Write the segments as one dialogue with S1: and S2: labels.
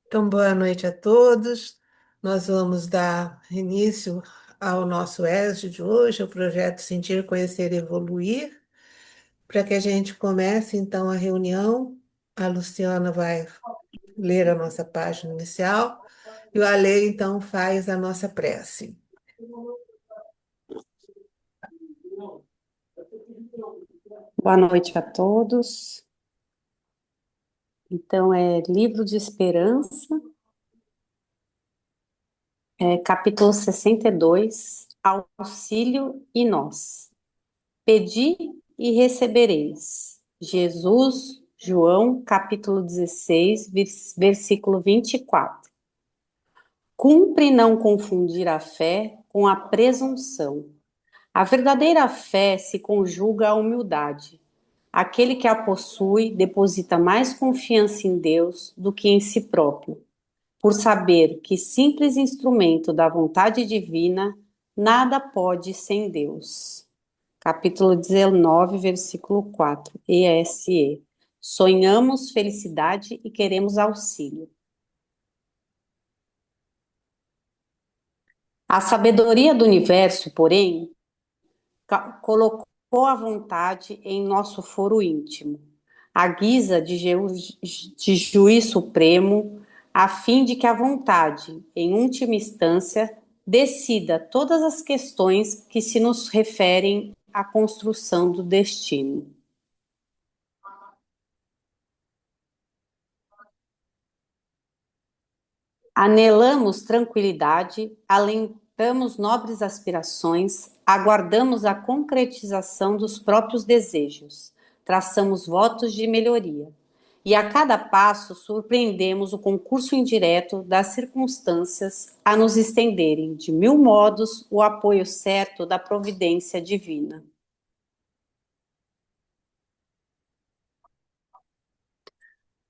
S1: Então, boa noite a todos. Nós vamos dar início ao nosso ESG de hoje, o projeto Sentir, Conhecer, Evoluir. Para que a gente comece, então, a reunião, a Luciana vai ler a nossa página inicial e o Ale, então, faz a nossa prece.
S2: Boa noite a todos. Então, é Livro de Esperança, capítulo 62, Auxílio e Nós. Pedi e recebereis. Jesus, João, capítulo 16, versículo 24. Cumpre não confundir a fé com a presunção. A verdadeira fé se conjuga à humildade. Aquele que a possui deposita mais confiança em Deus do que em si próprio, por saber que, simples instrumento da vontade divina, nada pode sem Deus. Capítulo 19, versículo 4, ESE. Sonhamos felicidade e queremos auxílio. A sabedoria do universo, porém, colocou a vontade em nosso foro íntimo, à guisa de juiz supremo, a fim de que a vontade, em última instância, decida todas as questões que se nos referem à construção do destino. Anelamos tranquilidade, alentamos nobres aspirações, aguardamos a concretização dos próprios desejos, traçamos votos de melhoria. E a cada passo surpreendemos o concurso indireto das circunstâncias a nos estenderem, de mil modos, o apoio certo da providência divina.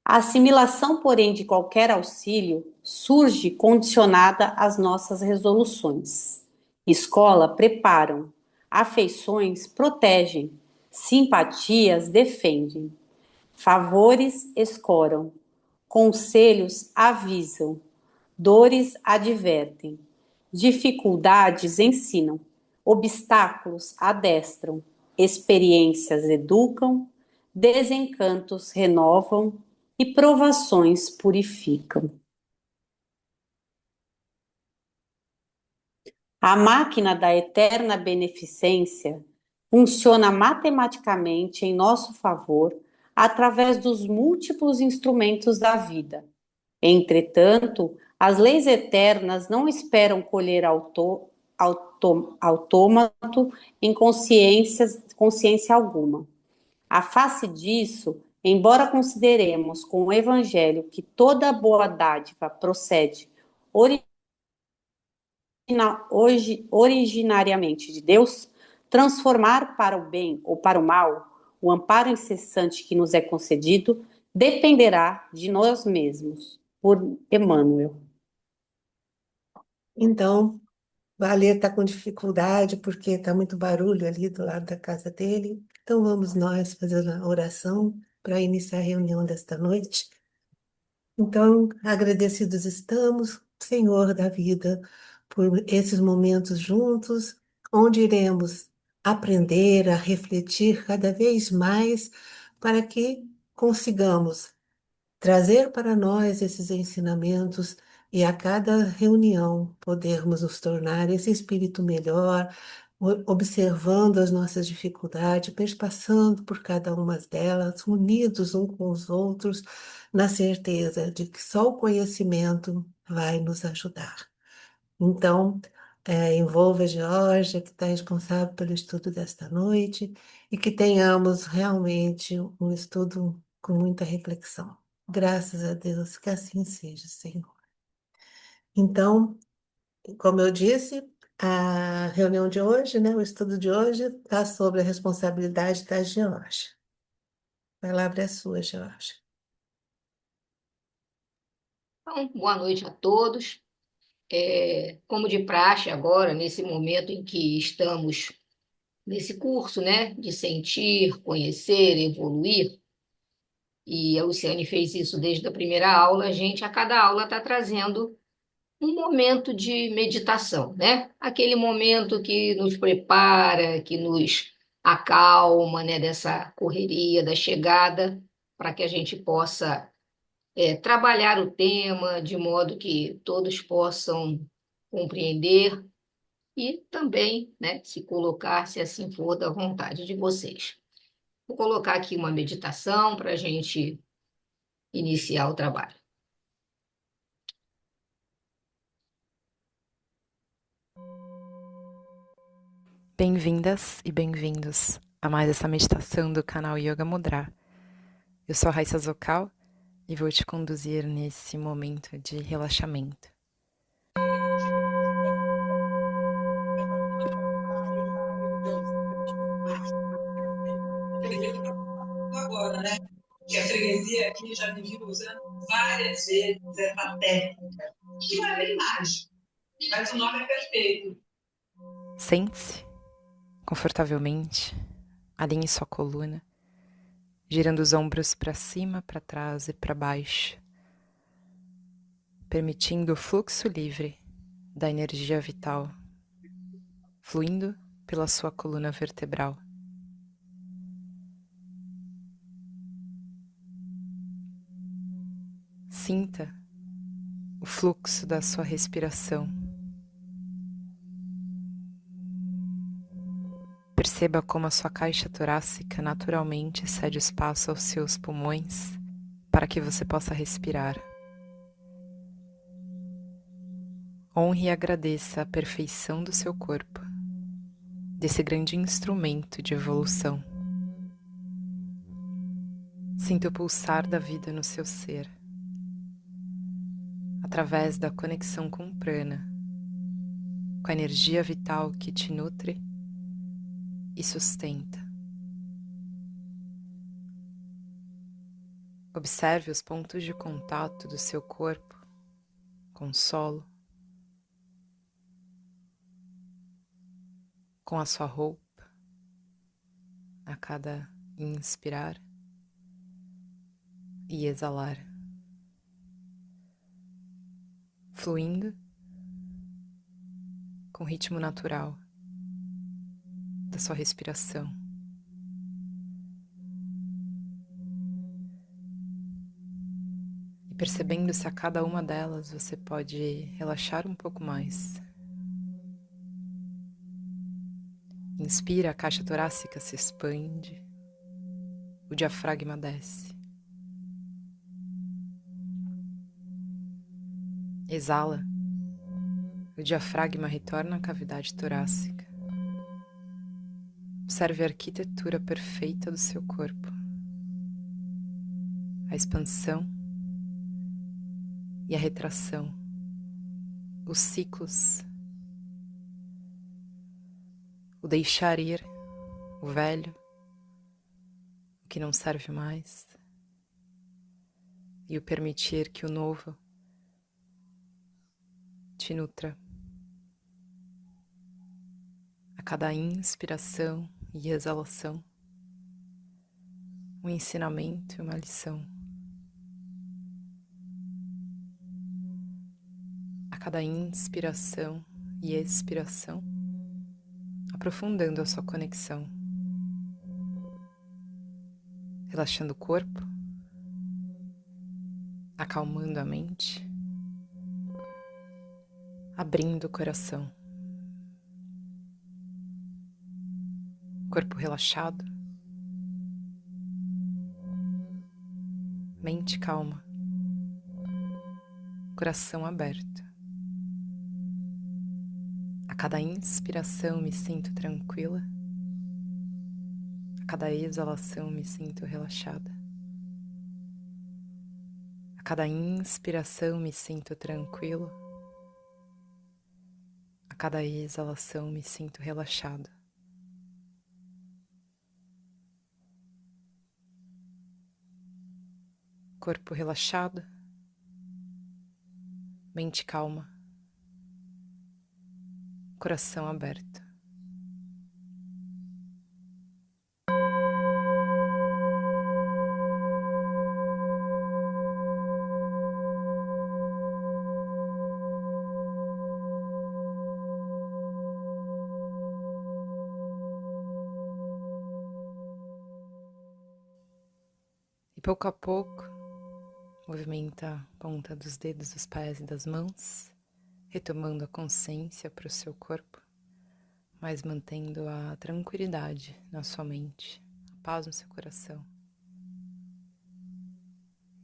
S2: A assimilação, porém, de qualquer auxílio surge condicionada às nossas resoluções. Escola preparam, afeições protegem, simpatias defendem, favores escoram, conselhos avisam, dores advertem, dificuldades ensinam, obstáculos adestram, experiências educam, desencantos renovam e provações purificam. A máquina da eterna beneficência funciona matematicamente em nosso favor através dos múltiplos instrumentos da vida. Entretanto, as leis eternas não esperam colher autômato em consciência alguma. A face disso, embora consideremos com o Evangelho que toda boa dádiva procede originariamente de Deus, transformar para o bem ou para o mal o amparo incessante que nos é concedido dependerá de nós mesmos. Por Emmanuel.
S1: Então, o Ale está com dificuldade porque está muito barulho ali do lado da casa dele. Então, vamos nós fazer a oração para iniciar a reunião desta noite. Então, agradecidos estamos, Senhor da vida, por esses momentos juntos, onde iremos aprender a refletir cada vez mais para que consigamos trazer para nós esses ensinamentos e a cada reunião podermos nos tornar esse espírito melhor, observando as nossas dificuldades, perspassando por cada uma delas, unidos uns com os outros, na certeza de que só o conhecimento vai nos ajudar. Então, envolva a Geórgia, que está responsável pelo estudo desta noite, e que tenhamos realmente um estudo com muita reflexão. Graças a Deus, que assim seja, Senhor. Então, como eu disse, a reunião de hoje, né, o estudo de hoje, está sobre a responsabilidade da Geórgia. A palavra é sua, Geórgia.
S3: Então, boa noite a todos. Como de praxe agora, nesse momento em que estamos nesse curso, né, de sentir, conhecer, evoluir, e a Luciane fez isso desde a primeira aula, a gente, a cada aula, está trazendo um momento de meditação, né? Aquele momento que nos prepara, que nos acalma, né, dessa correria, da chegada, para que a gente possa trabalhar o tema de modo que todos possam compreender e também, né, se colocar, se assim for, da vontade de vocês. Vou colocar aqui uma meditação para a gente iniciar o trabalho.
S4: Bem-vindas e bem-vindos a mais essa meditação do canal Yoga Mudra. Eu sou a Raissa Zokal e vou te conduzir nesse momento de relaxamento.
S5: Agora, né? Que a freguesia aqui já me viu usando várias vezes essa técnica, que não é bem mágico, mas o nome é perfeito.
S4: Sente-se confortavelmente, alinhe sua coluna, girando os ombros para cima, para trás e para baixo, permitindo o fluxo livre da energia vital, fluindo pela sua coluna vertebral. Sinta o fluxo da sua respiração. Perceba como a sua caixa torácica naturalmente cede espaço aos seus pulmões para que você possa respirar. Honre e agradeça a perfeição do seu corpo, desse grande instrumento de evolução. Sinta o pulsar da vida no seu ser, através da conexão com o prana, com a energia vital que te nutre e sustenta. Observe os pontos de contato do seu corpo com o solo, com a sua roupa, a cada inspirar e exalar, fluindo com o ritmo natural da sua respiração. E percebendo se a cada uma delas você pode relaxar um pouco mais. Inspira, a caixa torácica se expande, o diafragma desce. Exala, o diafragma retorna à cavidade torácica. Observe a arquitetura perfeita do seu corpo, a expansão e a retração, os ciclos, o deixar ir, o velho, o que não serve mais, e o permitir que o novo te nutra. A cada inspiração e exalação, um ensinamento e uma lição. A cada inspiração e expiração, aprofundando a sua conexão, relaxando o corpo, acalmando a mente, abrindo o coração. Corpo relaxado, mente calma, coração aberto. A cada inspiração me sinto tranquila, a cada exalação me sinto relaxada. A cada inspiração me sinto tranquilo, a cada exalação me sinto relaxado. Corpo relaxado, mente calma, coração aberto. pouco a pouco, movimenta a ponta dos dedos dos pés e das mãos, retomando a consciência para o seu corpo, mas mantendo a tranquilidade na sua mente, a paz no seu coração.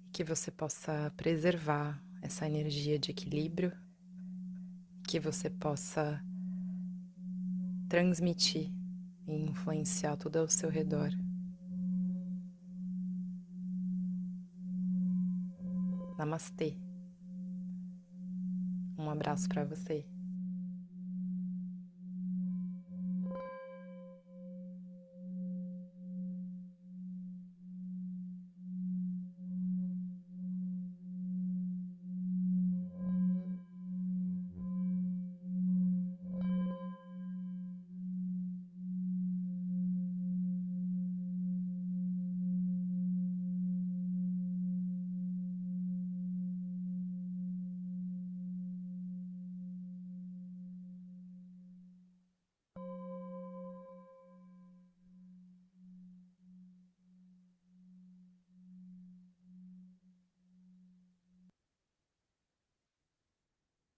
S4: E que você possa preservar essa energia de equilíbrio, que você possa transmitir e influenciar tudo ao seu redor. Namastê. Um abraço para você.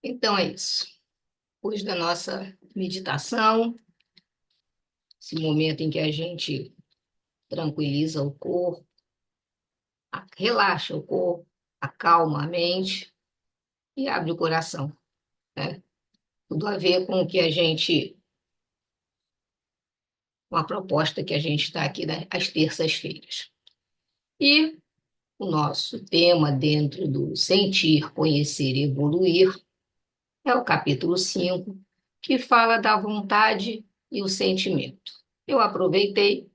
S3: Então é isso. Depois da nossa meditação, esse momento em que a gente tranquiliza o corpo, relaxa o corpo, acalma a mente e abre o coração, né? Tudo a ver com o que a gente, com a proposta que a gente está aqui às terças-feiras. E o nosso tema dentro do Sentir, Conhecer e Evoluir é o capítulo 5, que fala da vontade e o sentimento. Eu aproveitei,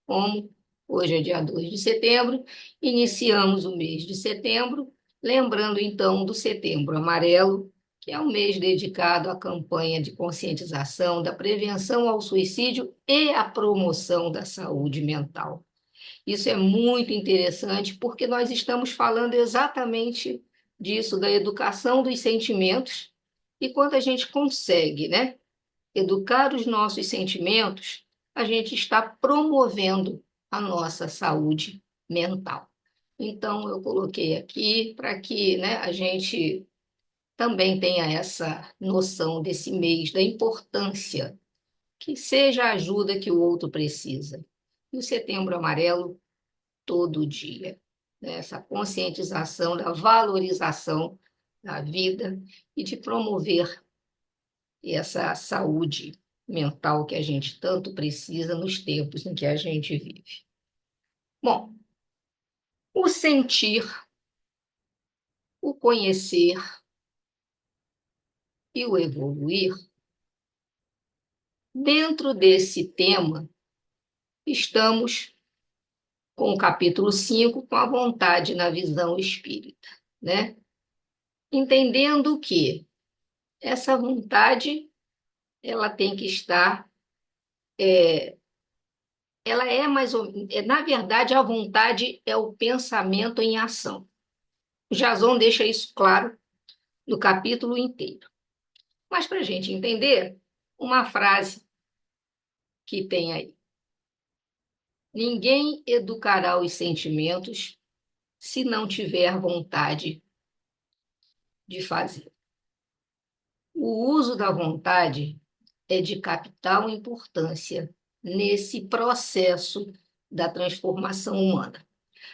S3: como hoje é dia 2 de setembro, iniciamos o mês de setembro, lembrando então do Setembro Amarelo, que é um mês dedicado à campanha de conscientização da prevenção ao suicídio e à promoção da saúde mental. Isso é muito interessante porque nós estamos falando exatamente disso, da educação dos sentimentos, e quando a gente consegue, né, educar os nossos sentimentos, a gente está promovendo a nossa saúde mental. Então, eu coloquei aqui para que, né, a gente também tenha essa noção desse mês, da importância que seja a ajuda que o outro precisa. E o Setembro Amarelo, todo dia, né? Essa conscientização da valorização da vida e de promover essa saúde mental que a gente tanto precisa nos tempos em que a gente vive. Bom, o sentir, o conhecer e o evoluir, dentro desse tema, estamos com o capítulo 5, com a vontade na visão espírita, né? Entendendo que essa vontade ela tem que estar, ela é mais ou na verdade, a vontade é o pensamento em ação. O Jason deixa isso claro no capítulo inteiro. Mas para a gente entender, uma frase que tem aí: ninguém educará os sentimentos se não tiver vontade de fazer. O uso da vontade é de capital importância nesse processo da transformação humana.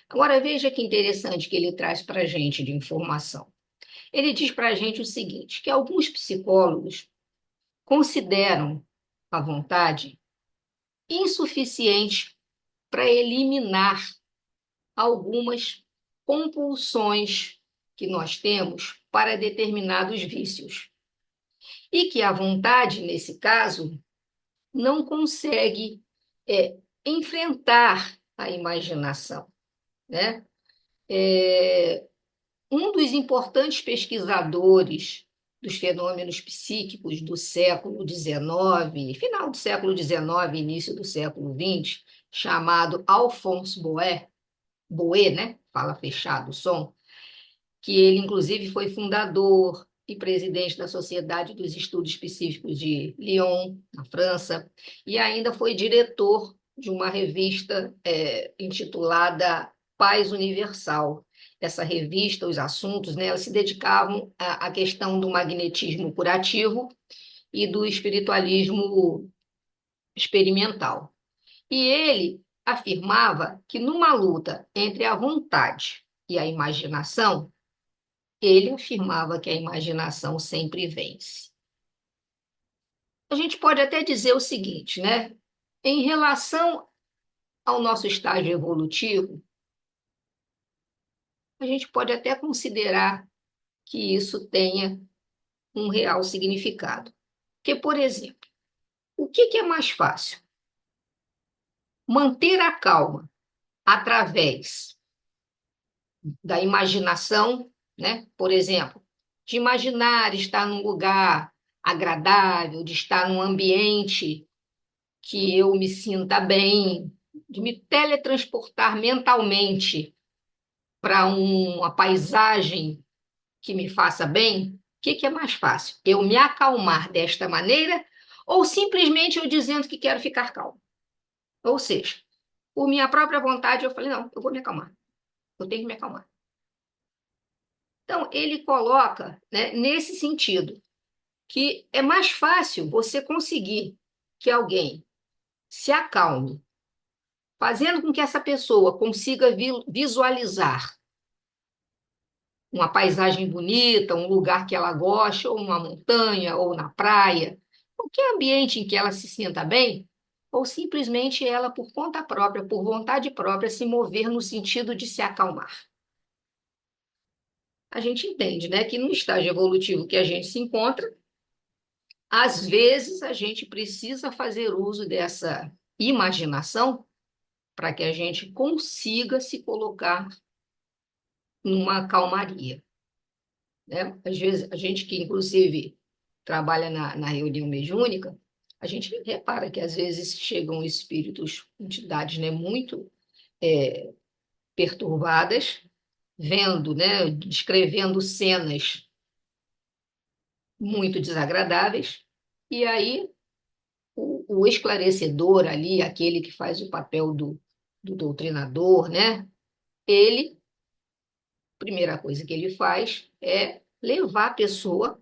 S3: Agora, veja que interessante que ele traz para a gente de informação. Ele diz para a gente o seguinte, que alguns psicólogos consideram a vontade insuficiente para eliminar algumas compulsões que nós temos para determinados vícios. E que a vontade, nesse caso, não consegue enfrentar a imaginação, né? Um dos importantes pesquisadores dos fenômenos psíquicos do século XIX, final do século XIX, início do século XX, chamado Alphonse Boé, né? Fala fechado o som, que ele, inclusive, foi fundador e presidente da Sociedade dos Estudos Específicos de Lyon, na França, e ainda foi diretor de uma revista intitulada Paz Universal. Essa revista, os assuntos, né, elas se dedicavam à questão do magnetismo curativo e do espiritualismo experimental. E ele afirmava que numa luta entre a vontade e a imaginação, ele afirmava que a imaginação sempre vence. A gente pode até dizer o seguinte, né? Em relação ao nosso estágio evolutivo, a gente pode até considerar que isso tenha um real significado. Porque, por exemplo, o que é mais fácil? Manter a calma através da imaginação, né? Por exemplo, de imaginar estar num lugar agradável, de estar num ambiente que eu me sinta bem, de me teletransportar mentalmente para uma paisagem que me faça bem. O que é mais fácil? Eu me acalmar desta maneira ou simplesmente eu dizendo que quero ficar calmo? Ou seja, por minha própria vontade, eu falei, não, eu vou me acalmar. Eu tenho que me acalmar. Então, ele coloca, né, nesse sentido, que é mais fácil você conseguir que alguém se acalme, fazendo com que essa pessoa consiga visualizar uma paisagem bonita, um lugar que ela gosta, ou uma montanha, ou na praia, qualquer ambiente em que ela se sinta bem, ou simplesmente ela, por conta própria, por vontade própria, se mover no sentido de se acalmar. A gente entende, né, que no estágio evolutivo que a gente se encontra, às vezes a gente precisa fazer uso dessa imaginação para que a gente consiga se colocar numa calmaria, né? Às vezes, a gente que, inclusive, trabalha na reunião mediúnica, a gente repara que, às vezes, chegam espíritos, entidades, né, muito perturbadas, vendo, né, descrevendo cenas muito desagradáveis, e aí o esclarecedor ali, aquele que faz o papel do doutrinador, né, ele, primeira coisa que ele faz é levar a pessoa,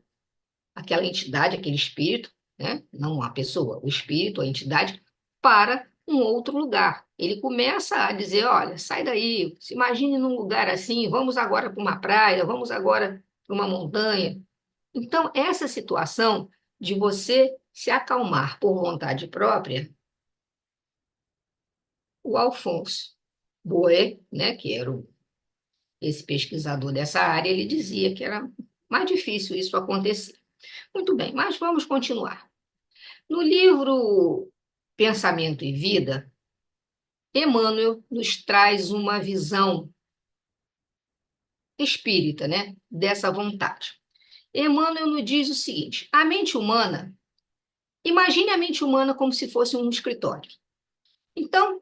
S3: aquela entidade, aquele espírito, né? Não a pessoa, o espírito, a entidade, para um outro lugar. Ele começa a dizer: olha, sai daí, se imagine num lugar assim, vamos agora para uma praia, vamos agora para uma montanha. Então, essa situação de você se acalmar por vontade própria, o Alfonso Boé, né, que era esse pesquisador dessa área, ele dizia que era mais difícil isso acontecer. Muito bem, mas vamos continuar. No livro Pensamento e Vida, Emmanuel nos traz uma visão espírita, né, dessa vontade. Emmanuel nos diz o seguinte: a mente humana, imagine a mente humana como se fosse um escritório. Então,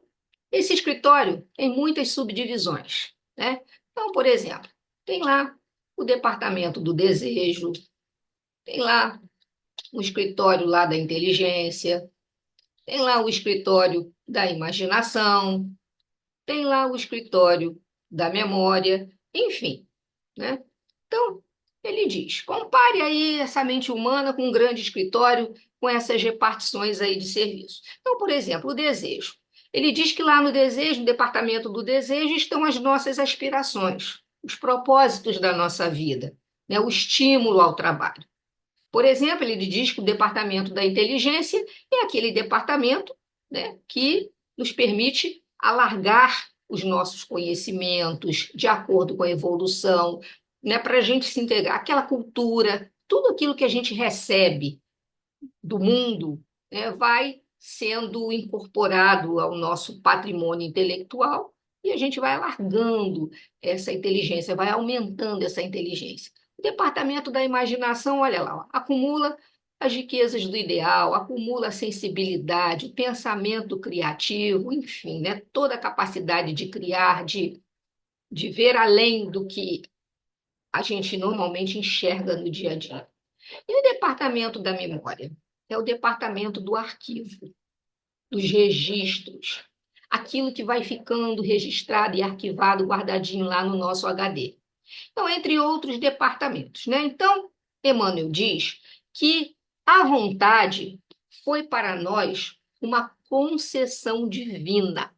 S3: esse escritório tem muitas subdivisões, né? Então, por exemplo, tem lá o departamento do desejo, tem lá o escritório lá da inteligência, tem lá o escritório da imaginação, tem lá o escritório da memória, enfim, né? Então, ele diz, compare aí essa mente humana com um grande escritório, com essas repartições aí de serviço. Então, por exemplo, o desejo. Ele diz que lá no desejo, no departamento do desejo, estão as nossas aspirações, os propósitos da nossa vida, né? O estímulo ao trabalho. Por exemplo, ele diz que o departamento da inteligência é aquele departamento, né, que nos permite alargar os nossos conhecimentos de acordo com a evolução, né, para a gente se integrar, aquela cultura, tudo aquilo que a gente recebe do mundo, né, vai sendo incorporado ao nosso patrimônio intelectual e a gente vai alargando essa inteligência, vai aumentando essa inteligência. O departamento da imaginação, olha lá, ó, acumula as riquezas do ideal, acumula a sensibilidade, o pensamento criativo, enfim, né, toda a capacidade de criar, de ver além do que a gente normalmente enxerga no dia a dia. E o departamento da memória? É o departamento do arquivo, dos registros, aquilo que vai ficando registrado e arquivado, guardadinho lá no nosso HD. Então, entre outros departamentos, né? Então, Emmanuel diz que a vontade foi para nós uma concessão divina.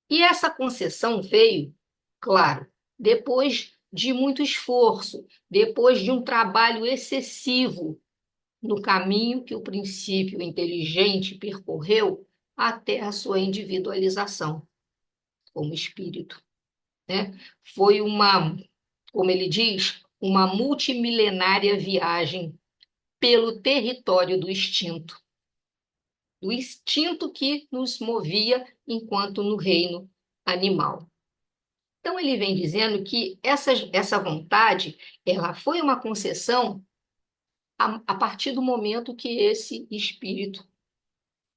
S3: E essa concessão veio, claro, depois de muito esforço, depois de um trabalho excessivo no caminho que o princípio inteligente percorreu até a sua individualização como espírito, né? Foi uma, como ele diz, uma multimilenária viagem pelo território do instinto que nos movia enquanto no reino animal. Então ele vem dizendo que essa vontade, ela foi uma concessão a partir do momento que esse espírito,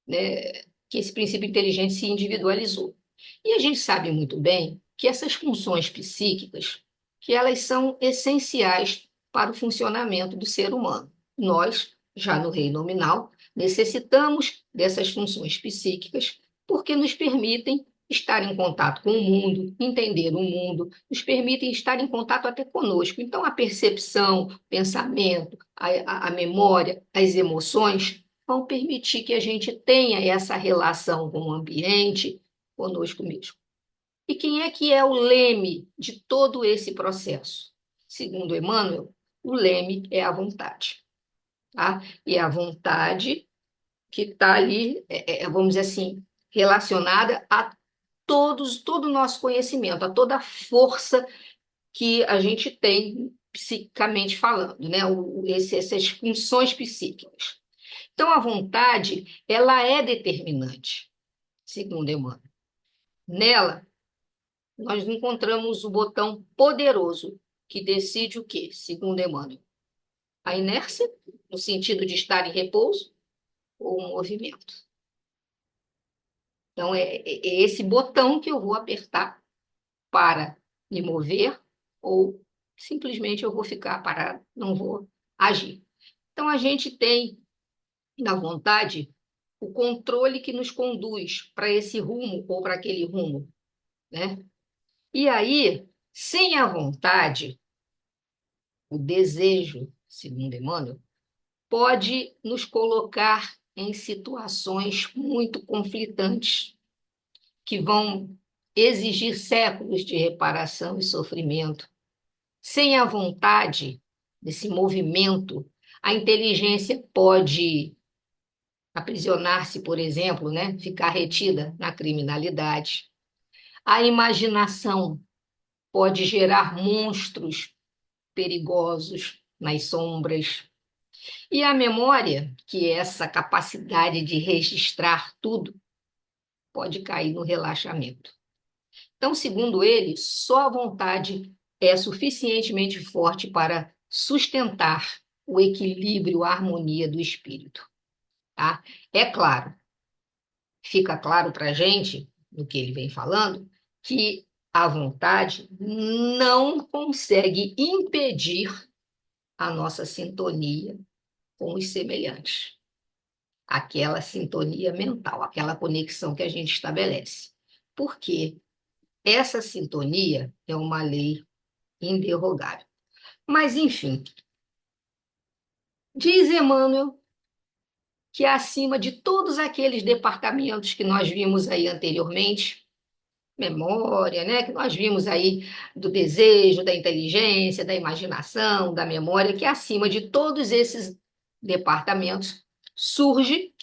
S3: né, que esse princípio inteligente se individualizou. E a gente sabe muito bem que essas funções psíquicas, que elas são essenciais para o funcionamento do ser humano. Nós, já no reino nominal, necessitamos dessas funções psíquicas porque nos permitem estar em contato com o mundo, entender o mundo, nos permitem estar em contato até conosco. Então, a percepção, o pensamento, a memória, as emoções vão permitir que a gente tenha essa relação com o ambiente, conosco mesmo. E quem é que é o leme de todo esse processo? Segundo Emmanuel, o leme é a vontade. Tá? E é a vontade que está ali, vamos dizer assim, relacionada a todo o nosso conhecimento, a toda a força que a gente tem psicamente falando, né? Essas funções psíquicas. Então, a vontade, ela é determinante, segundo Emmanuel. Nela, nós encontramos o botão poderoso que decide o quê, segundo Emmanuel? A inércia, no sentido de estar em repouso, ou o movimento. Então, é esse botão que eu vou apertar para me mover, ou simplesmente eu vou ficar parado, não vou agir. Então, a gente tem na vontade o controle que nos conduz para esse rumo ou para aquele rumo, né? E aí, sem a vontade, o desejo, segundo Emmanuel, pode nos colocar em situações muito conflitantes, que vão exigir séculos de reparação e sofrimento. Sem a vontade desse movimento, a inteligência pode aprisionar-se, por exemplo, né? Ficar retida na criminalidade. A imaginação pode gerar monstros perigosos nas sombras. E a memória, que é essa capacidade de registrar tudo, pode cair no relaxamento. Então, segundo ele, só a vontade é suficientemente forte para sustentar o equilíbrio, a harmonia do espírito. Tá? É claro, fica claro para a gente, no que ele vem falando, que a vontade não consegue impedir a nossa sintonia com os semelhantes. Aquela sintonia mental, aquela conexão que a gente estabelece. Porque essa sintonia é uma lei inderrogável. Mas, enfim, diz Emmanuel que acima de todos aqueles departamentos que nós vimos aí anteriormente, memória, né, que nós vimos aí do desejo, da inteligência, da imaginação, da memória, que acima de todos esses departamentos surge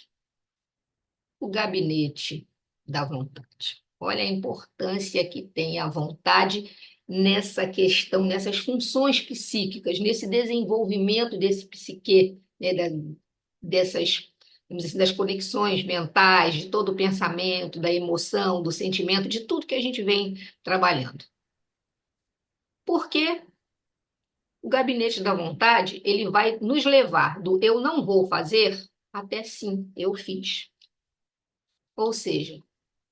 S3: o gabinete da vontade. Olha a importância que tem a vontade nessa questão, nessas funções psíquicas, nesse desenvolvimento desse psique, né, dessas, vamos dizer, das conexões mentais, de todo o pensamento, da emoção, do sentimento, de tudo que a gente vem trabalhando. Porque o gabinete da vontade, ele vai nos levar do eu não vou fazer até sim, eu fiz. Ou seja,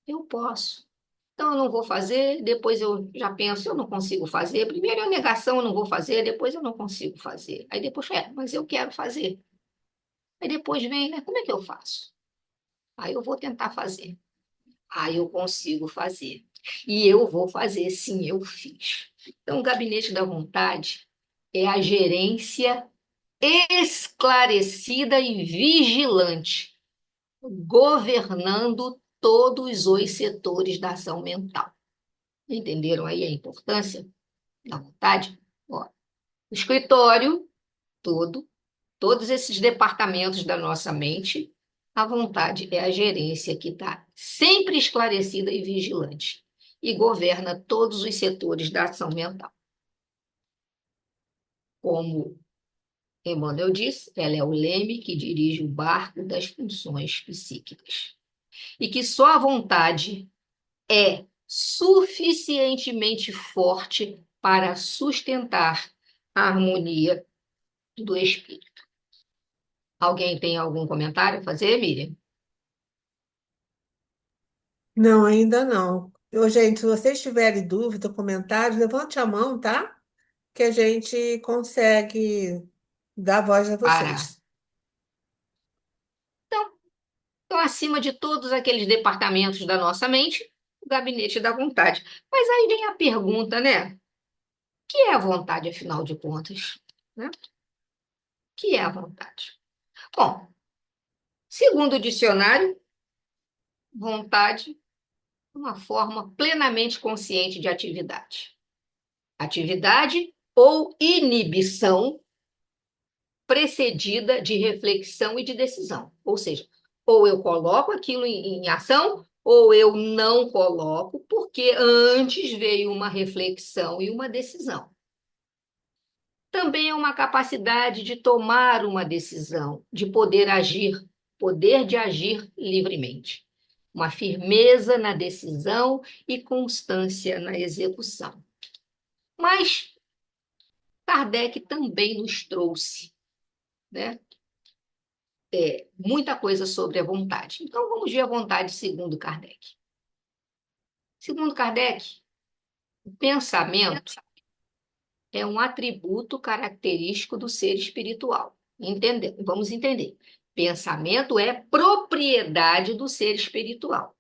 S3: eu posso. Então, eu não vou fazer, depois eu já penso, eu não consigo fazer. Primeiro é a negação, eu não vou fazer, depois eu não consigo fazer. Aí depois, mas eu quero fazer. Aí depois vem, né? Como é que eu faço? Aí eu vou tentar fazer. Ah, eu consigo fazer. E eu vou fazer, sim, eu fiz. Então, o gabinete da vontade é a gerência esclarecida e vigilante, governando todos os setores da ação mental. Entenderam aí a importância da vontade? Ó, o escritório todo, todos esses departamentos da nossa mente, a vontade é a gerência que está sempre esclarecida e vigilante e governa todos os setores da ação mental. Como Emmanuel disse, ela é o leme que dirige o barco das funções psíquicas. E que só a vontade é suficientemente forte para sustentar a harmonia do espírito. Alguém tem algum comentário a fazer, Miriam?
S1: Não, ainda não. Ô, gente, se vocês tiverem dúvida, comentários, levante a mão, tá? Que a gente consegue dar voz a
S3: Para.
S1: vocês.
S3: Então, acima de todos aqueles departamentos da nossa mente, o gabinete da vontade. Mas aí vem a pergunta, né? O que é a vontade, afinal de contas? Né? O que é a vontade? Bom, segundo o dicionário, vontade é uma forma plenamente consciente de atividade. Atividade ou inibição precedida de reflexão e de decisão. Ou seja, ou eu coloco aquilo em ação, ou eu não coloco, porque antes veio uma reflexão e uma decisão. Também é uma capacidade de tomar uma decisão, de poder agir, poder de agir livremente. Uma firmeza na decisão e constância na execução. Mas Kardec também nos trouxe, né, muita coisa sobre a vontade. Então, vamos ver a vontade segundo Kardec. Segundo Kardec, o pensamento é um atributo característico do ser espiritual. Entendeu? Vamos entender. Pensamento é propriedade do ser espiritual,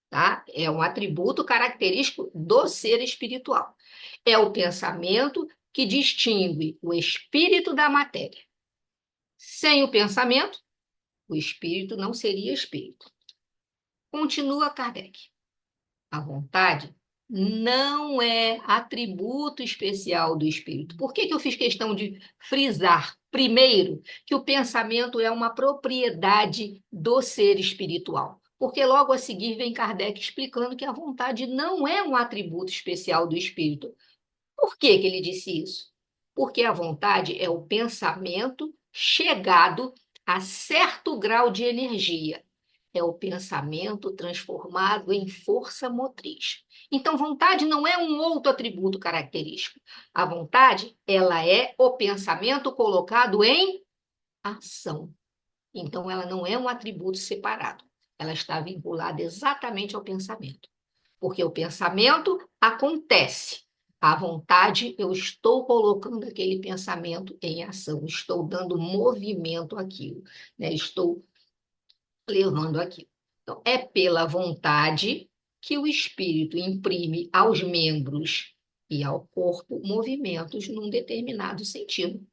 S3: tá? É um atributo característico do ser espiritual. É o pensamento que distingue o espírito da matéria. Sem o pensamento, o espírito não seria espírito. Continua Kardec. A vontade não é atributo especial do espírito. Por que eu fiz questão de frisar, primeiro, que o pensamento é uma propriedade do ser espiritual? Porque logo a seguir vem Kardec explicando que a vontade não é um atributo especial do espírito. Por que ele disse isso? Porque a vontade é o pensamento chegado a certo grau de energia. É o pensamento transformado em força motriz. Então, vontade não é um outro atributo característico. A vontade, ela é o pensamento colocado em ação. Então, ela não é um atributo separado. Ela está vinculada exatamente ao pensamento. Porque o pensamento acontece. A vontade, eu estou colocando aquele pensamento em ação, estou dando movimento àquilo, né? Estou levando aquilo. Então, é pela vontade que o espírito imprime aos membros e ao corpo movimentos num determinado sentido.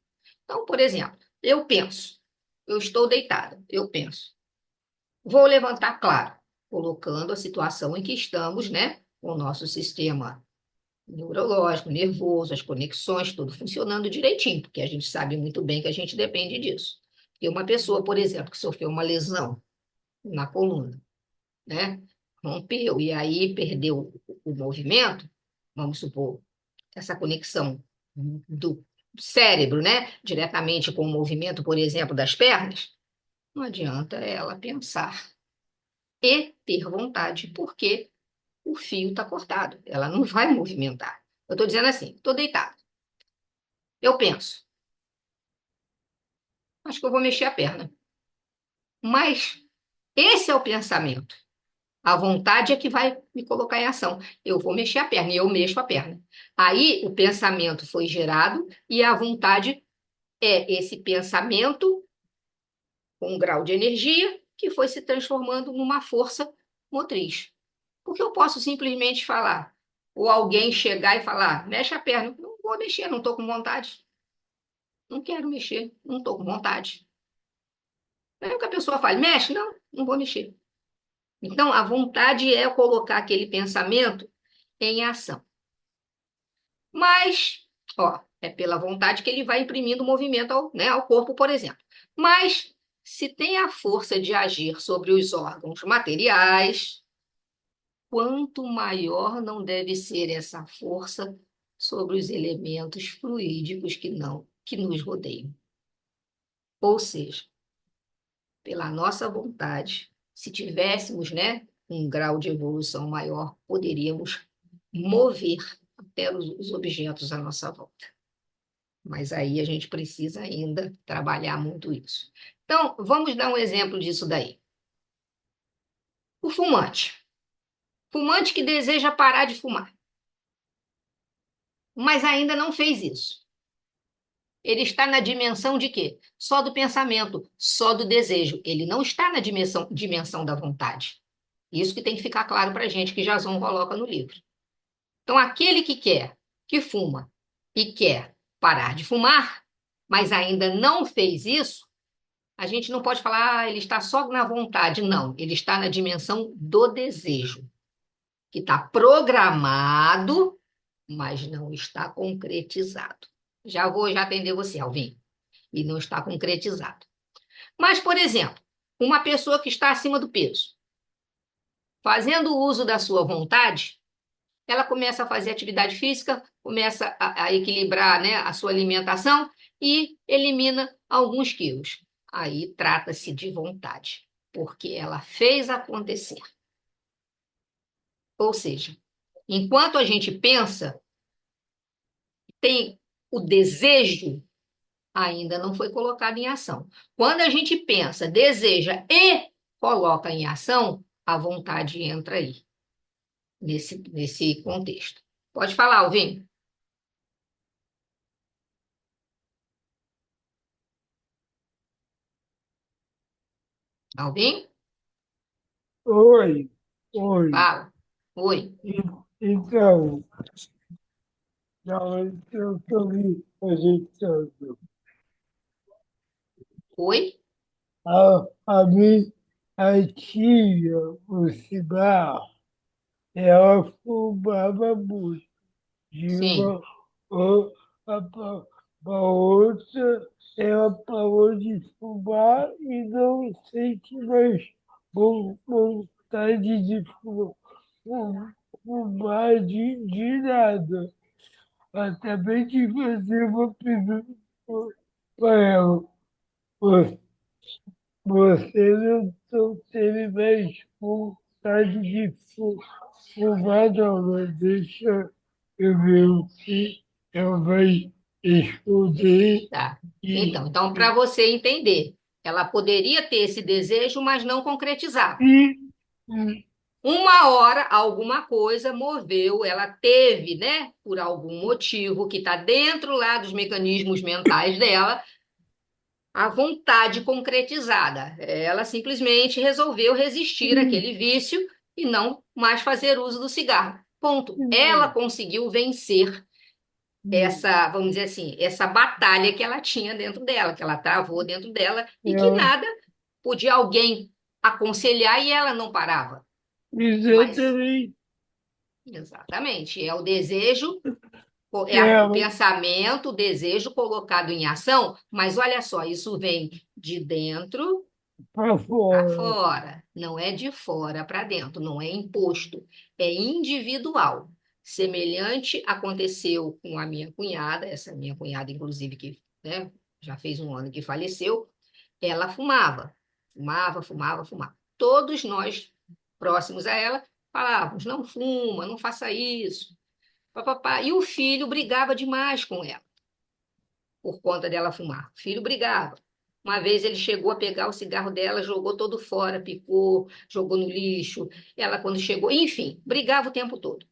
S3: Então, por exemplo, eu penso, eu estou deitada, eu penso. Vou levantar, claro, colocando a situação em que estamos, né? Com o nosso sistema neurológico, nervoso, as conexões, tudo funcionando direitinho, porque a gente sabe muito bem que a gente depende disso. Porque uma pessoa, por exemplo, que sofreu uma lesão na coluna, né? Rompeu e aí perdeu o movimento, vamos supor, essa conexão do cérebro, né? Diretamente com o movimento, por exemplo, das pernas, não adianta ela pensar e ter vontade, porque o fio está cortado, ela não vai movimentar. Eu estou dizendo assim, estou deitada. Eu penso, acho que eu vou mexer a perna. Mas esse é o pensamento. A vontade é que vai me colocar em ação. Eu vou mexer a perna e eu mexo a perna. Aí o pensamento foi gerado e a vontade é esse pensamento com um grau de energia que foi se transformando numa força motriz. Porque eu posso simplesmente falar, ou alguém chegar e falar, mexe a perna. Não vou mexer, não estou com vontade. Não quero mexer, não estou com vontade. Mesmo que a pessoa fale, mexe, não, não vou mexer. Então, a vontade é colocar aquele pensamento em ação. Mas, ó, é pela vontade que ele vai imprimindo movimento ao, né, ao corpo, por exemplo. Mas, se tem a força de agir sobre os órgãos materiais, quanto maior não deve ser essa força sobre os elementos fluídicos que nos rodeiam. Ou seja, pela nossa vontade, se tivéssemos, né, um grau de evolução maior, poderíamos mover até os objetos à nossa volta. Mas aí a gente precisa ainda trabalhar muito isso. Então, vamos dar um exemplo disso daí. O fumante. Fumante que deseja parar de fumar, mas ainda não fez isso. Ele está na dimensão de quê? Só do pensamento, só do desejo. Ele não está na dimensão da vontade. Isso que tem que ficar claro para a gente, que Jason coloca no livro. Então, aquele que quer, que fuma e quer parar de fumar, mas ainda não fez isso, a gente não pode falar, ele está só na vontade. Não, ele está na dimensão do desejo, que está programado, mas não está concretizado. Já vou já atender você, Alvin. E não está concretizado. Mas, por exemplo, uma pessoa que está acima do peso, fazendo uso da sua vontade, ela começa a fazer atividade física, começa a equilibrar, né, a sua alimentação e elimina alguns quilos. Aí trata-se de vontade, porque ela fez acontecer. Ou seja, enquanto a gente pensa, tem o desejo ainda não foi colocado em ação. Quando a gente pensa, deseja e coloca em ação, a vontade entra aí, nesse contexto. Pode falar, Alvin. Alvin?
S6: Oi, oi.
S3: Fala. Oi.
S6: Então, na hora que eu estou me ajeitando,
S3: Oi?
S6: a minha tia, o cigarro, ela fumava muito. De
S3: Sim.
S6: uma para outra, ela parou de fumar e não sente mais vontade de fumar de nada. Acabei de fazer uma pergunta para ela. Vo- Você não teve mais vontade de fumar, não, mas deixa eu ver o que ela vai escolher
S3: Tá.
S6: e,
S3: Então, para você entender, ela poderia ter esse desejo, mas não concretizava.
S6: e, e
S3: Uma hora, alguma coisa moveu, ela teve, né, por algum motivo que está dentro lá dos mecanismos mentais dela, a vontade concretizada. Ela simplesmente resolveu resistir àquele vício e não mais fazer uso do cigarro. Ponto. Ela conseguiu vencer essa, vamos dizer assim, essa batalha que ela tinha dentro dela, que ela travou dentro dela e que
S6: ela
S3: nada podia alguém aconselhar e ela não parava. Mas,
S6: exatamente
S3: exatamente, é o desejo, o
S6: ela
S3: pensamento, o desejo colocado em ação, mas olha só, isso vem de dentro
S6: para
S3: para
S6: fora.
S3: fora, não é de fora para dentro, não é imposto, é individual. Semelhante aconteceu com a minha cunhada, essa minha cunhada, inclusive, que, né, já fez um ano que faleceu, ela fumava, fumava, fumava, fumava. Todos nós próximos a ela falávamos: não fuma, não faça isso. Papapá. E o filho brigava demais com ela por conta dela fumar. O filho brigava. Uma vez ele chegou a pegar o cigarro dela, jogou todo fora, picou, jogou no lixo. Ela, quando chegou, enfim, brigava o tempo todo.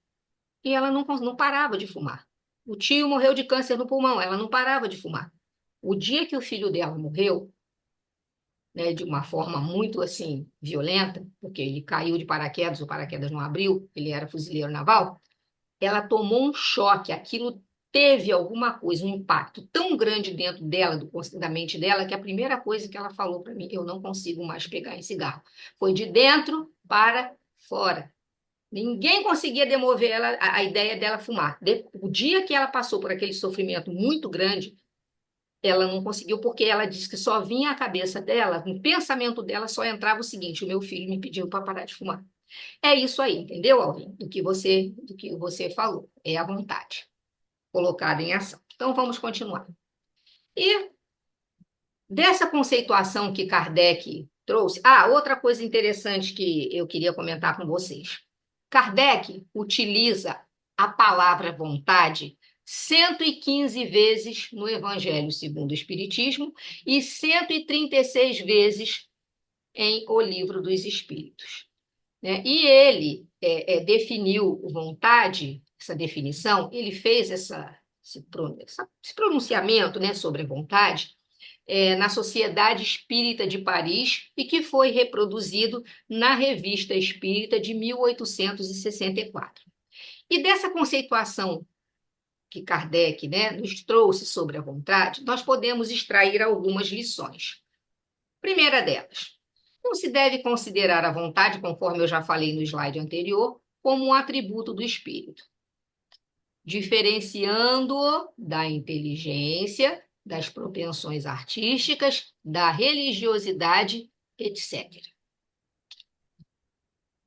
S3: E ela não parava de fumar. O tio morreu de câncer no pulmão, ela não parava de fumar. O dia que o filho dela morreu, né, de uma forma muito assim violenta, porque ele caiu de paraquedas, o paraquedas não abriu, ele era fuzileiro naval, ela tomou um choque, aquilo teve alguma coisa, um impacto tão grande dentro dela, da mente dela, que a primeira coisa que ela falou para mim, eu não consigo mais pegar em cigarro. Foi de dentro para fora. Ninguém conseguia demover ela, a ideia dela fumar. O dia que ela passou por aquele sofrimento muito grande, ela não conseguiu, porque ela disse que só vinha à cabeça dela, no pensamento dela só entrava o seguinte: o meu filho me pediu para parar de fumar. É isso aí, entendeu, Alvin? Do que você falou. É a vontade colocada em ação. Então vamos continuar. E dessa conceituação que Kardec trouxe, outra coisa interessante que eu queria comentar com vocês. Kardec utiliza a palavra vontade 115 vezes no Evangelho segundo o Espiritismo e 136 vezes em O Livro dos Espíritos, né? E ele definiu vontade, essa definição, ele fez esse pronunciamento, né, sobre a vontade na Sociedade Espírita de Paris e que foi reproduzido na Revista Espírita de 1864. E dessa conceituação que Kardec, né, nos trouxe sobre a vontade, nós podemos extrair algumas lições. Primeira delas, não se deve considerar a vontade, conforme eu já falei no slide anterior, como um atributo do espírito, diferenciando-o da inteligência, das propensões artísticas, da religiosidade, etc.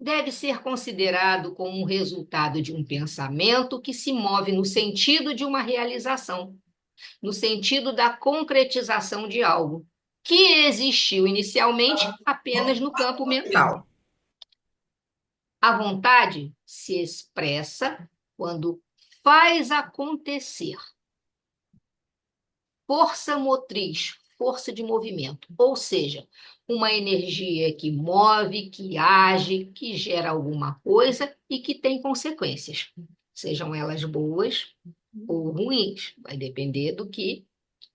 S3: Deve ser considerado como um resultado de um pensamento que se move no sentido de uma realização, no sentido da concretização de algo, que existiu inicialmente apenas no campo mental. A vontade se expressa quando faz acontecer. Força motriz, força de movimento, ou seja, uma energia que move, que age, que gera alguma coisa e que tem consequências, sejam elas boas ou ruins, vai depender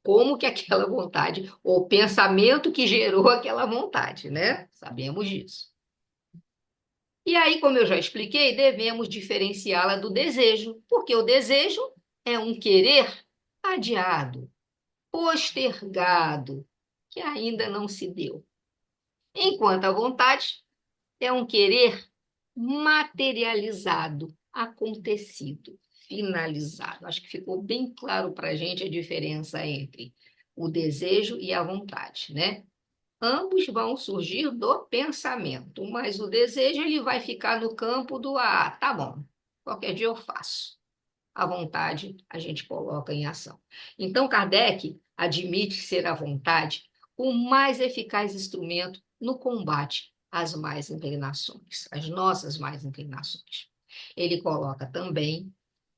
S3: como que aquela vontade, ou o pensamento que gerou aquela vontade, né? Sabemos disso. E aí, como eu já expliquei, devemos diferenciá-la do desejo, porque o desejo é um querer adiado, postergado, que ainda não se deu. Enquanto a vontade é um querer materializado, acontecido, finalizado. Acho que ficou bem claro para a gente a diferença entre o desejo e a vontade, né? Ambos vão surgir do pensamento, mas o desejo ele vai ficar no campo do tá bom, qualquer dia eu faço. A vontade a gente coloca em ação. Então, Kardec admite ser a vontade o mais eficaz instrumento no combate às más inclinações, às nossas más inclinações. Ele coloca também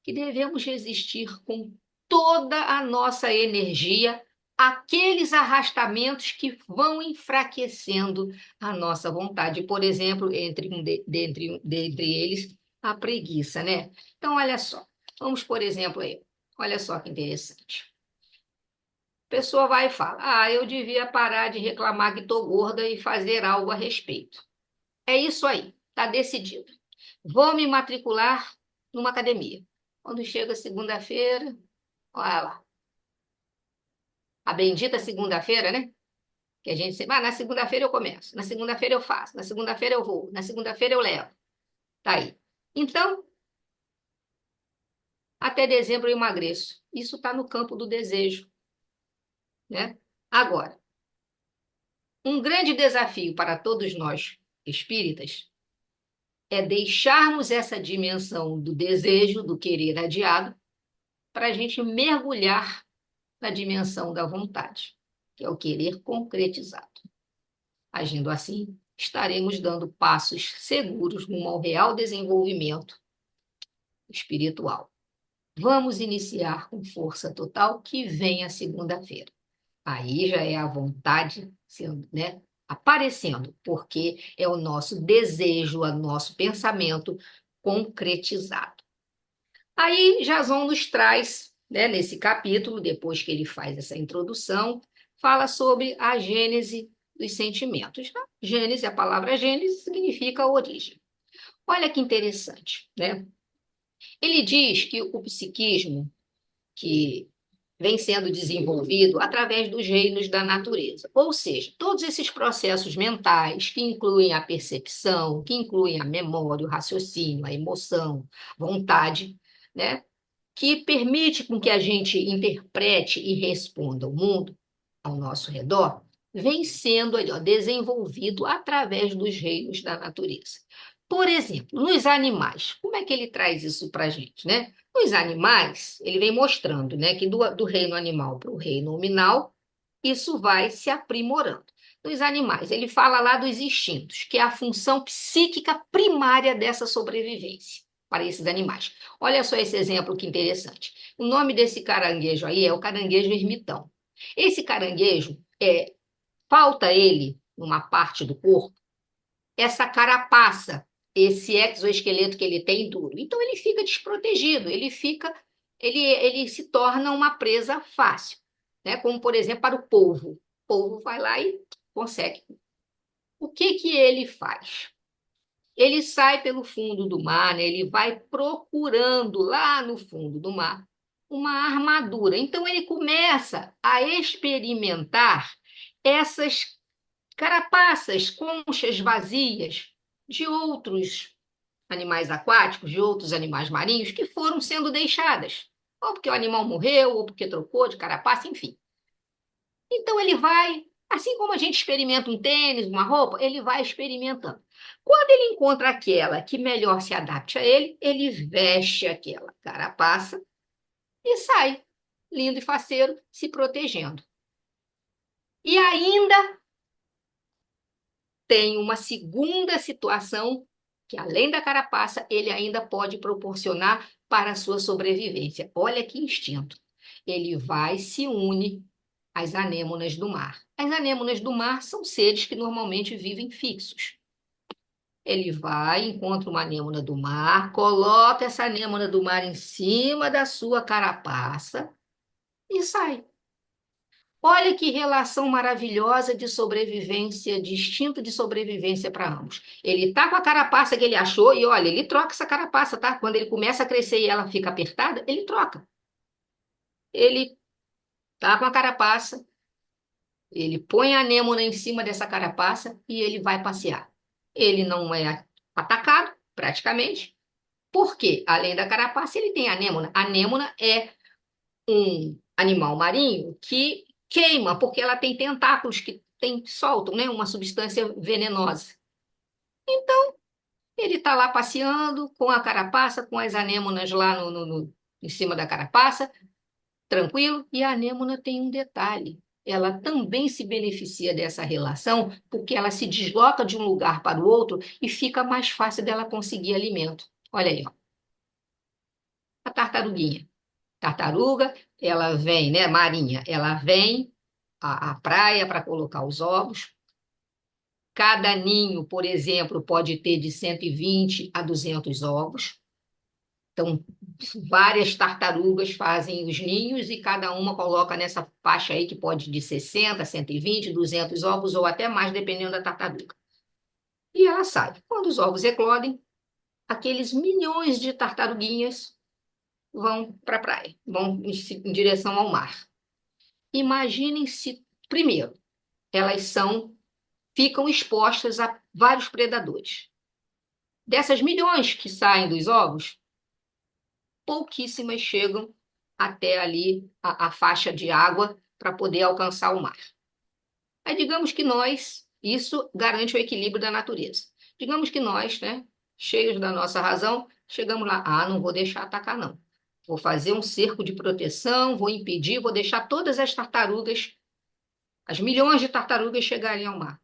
S3: que devemos resistir com toda a nossa energia aqueles arrastamentos que vão enfraquecendo a nossa vontade. Por exemplo, dentre eles, a preguiça, né? Então, olha só. Vamos, por exemplo, aí. Olha só que interessante. A pessoa vai e fala: eu devia parar de reclamar que estou gorda e fazer algo a respeito. É isso aí, está decidido. Vou me matricular numa academia. Quando chega segunda-feira, olha lá. A bendita segunda-feira, né? Que a gente sempre, na segunda-feira eu começo, na segunda-feira eu faço, na segunda-feira eu vou, na segunda-feira eu levo. Tá aí. Então, até dezembro eu emagreço. Isso está no campo do desejo, né? Agora, um grande desafio para todos nós espíritas é deixarmos essa dimensão do desejo, do querer adiado, para a gente mergulhar na dimensão da vontade, que é o querer concretizado. Agindo assim, estaremos dando passos seguros rumo ao real desenvolvimento espiritual. Vamos iniciar com força total que vem a segunda-feira. Aí já é a vontade sendo, né, aparecendo, porque é o nosso desejo, o nosso pensamento concretizado. Aí Jason nos traz, né, nesse capítulo, depois que ele faz essa introdução, fala sobre a gênese dos sentimentos. Gênese, a palavra Gênese significa origem. Olha que interessante, né? Ele diz que o psiquismo, que vem sendo desenvolvido através dos reinos da natureza. Ou seja, todos esses processos mentais que incluem a percepção, que incluem a memória, o raciocínio, a emoção, vontade, né? Que permite com que a gente interprete e responda o mundo ao nosso redor, vem sendo ali, ó, desenvolvido através dos reinos da natureza. Por exemplo, nos animais, como é que ele traz isso para a gente, né? Nos animais, ele vem mostrando, né, que do reino animal para o reino nominal, isso vai se aprimorando. Nos animais, ele fala lá dos instintos, que é a função psíquica primária dessa sobrevivência para esses animais. Olha só esse exemplo que interessante. O nome desse caranguejo aí é o caranguejo ermitão. Esse caranguejo, falta ele, numa parte do corpo, essa carapaça, esse exoesqueleto que ele tem duro. Então ele fica desprotegido, ele se torna uma presa fácil, né? Como, por exemplo, para o polvo. O polvo vai lá e consegue. O que que ele faz? Ele sai pelo fundo do mar, né? Ele vai procurando lá no fundo do mar uma armadura. Então ele começa a experimentar essas carapaças, conchas vazias de outros animais aquáticos, de outros animais marinhos que foram sendo deixadas, ou porque o animal morreu, ou porque trocou de carapaça, enfim. Então ele vai, assim como a gente experimenta um tênis, uma roupa, ele vai experimentando. Quando ele encontra aquela que melhor se adapte a ele, ele veste aquela carapaça e sai, lindo e faceiro, se protegendo. E ainda tem uma segunda situação que, além da carapaça, ele ainda pode proporcionar para a sua sobrevivência. Olha que instinto. Ele vai e se une às anêmonas do mar. As anêmonas do mar são seres que normalmente vivem fixos. Ele vai, encontra uma anêmona do mar, coloca essa anêmona do mar em cima da sua carapaça e sai. Olha que relação maravilhosa de sobrevivência, de instinto de sobrevivência para ambos. Ele tá com a carapaça que ele achou e olha, ele troca essa carapaça, tá? Quando ele começa a crescer e ela fica apertada, ele troca. Ele tá com a carapaça, ele põe a anêmona em cima dessa carapaça e ele vai passear. Ele não é atacado, praticamente, porque além da carapaça ele tem a anêmona. A anêmona é um animal marinho que queima, porque ela tem tentáculos que soltam, né, uma substância venenosa. Então, ele está lá passeando com a carapaça, com as anêmonas lá em cima da carapaça, tranquilo, e a anêmona tem um detalhe. Ela também se beneficia dessa relação, porque ela se desloca de um lugar para o outro e fica mais fácil dela conseguir alimento. Olha aí, ó. A tartaruguinha. Tartaruga, ela vem, né, marinha, ela vem à praia para colocar os ovos. Cada ninho, por exemplo, pode ter de 120 a 200 ovos. Então, várias tartarugas fazem os ninhos e cada uma coloca nessa faixa aí que pode de 60, 120, 200 ovos ou até mais, dependendo da tartaruga. E ela sai. Quando os ovos eclodem, aqueles milhões de tartaruguinhas vão para a praia, vão em direção ao mar. Imaginem se, primeiro, ficam expostas a vários predadores. Dessas milhões que saem dos ovos, pouquíssimas chegam até ali a faixa de água para poder alcançar o mar. Aí digamos que isso garante o equilíbrio da natureza. Digamos que nós, né, cheios da nossa razão, chegamos lá, não vou deixar atacar não. Vou fazer um cerco de proteção, vou impedir, vou deixar todas as tartarugas, as milhões de tartarugas chegarem ao mar.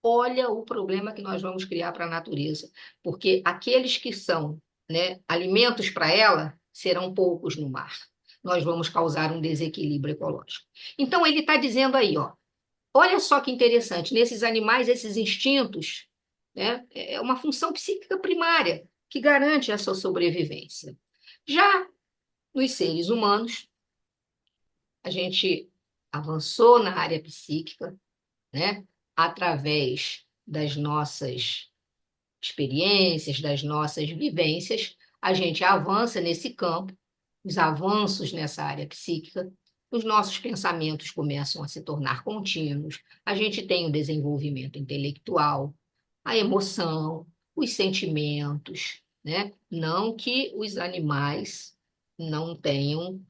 S3: Olha o problema que nós vamos criar para a natureza, porque aqueles que são, né, alimentos para ela serão poucos no mar. Nós vamos causar um desequilíbrio ecológico. Então, ele está dizendo aí, ó, olha só que interessante, nesses animais, esses instintos, né, é uma função psíquica primária que garante a sua sobrevivência. Já nos seres humanos, a gente avançou na área psíquica, né? através das nossas experiências, das nossas vivências, a gente avança nesse campo, os avanços nessa área psíquica, os nossos pensamentos começam a se tornar contínuos, a gente tem o desenvolvimento intelectual, a emoção, os sentimentos, né? Não que os animais não tenham,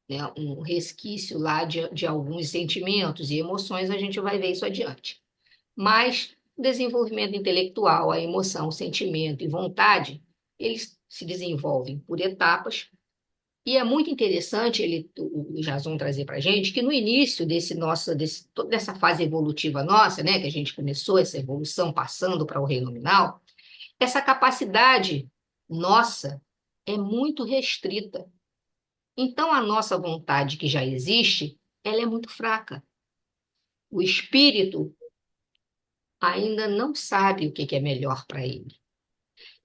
S3: né, um resquício lá de alguns sentimentos e emoções, a gente vai ver isso adiante. Mas o desenvolvimento intelectual, a emoção, o sentimento e vontade, eles se desenvolvem por etapas. E é muito interessante o Jason trazer para a gente que no início dessa fase evolutiva nossa, né, que a gente começou essa evolução passando para o reino nominal, essa capacidade nossa é muito restrita. Então, a nossa vontade que já existe, ela é muito fraca. O espírito ainda não sabe o que é melhor para ele.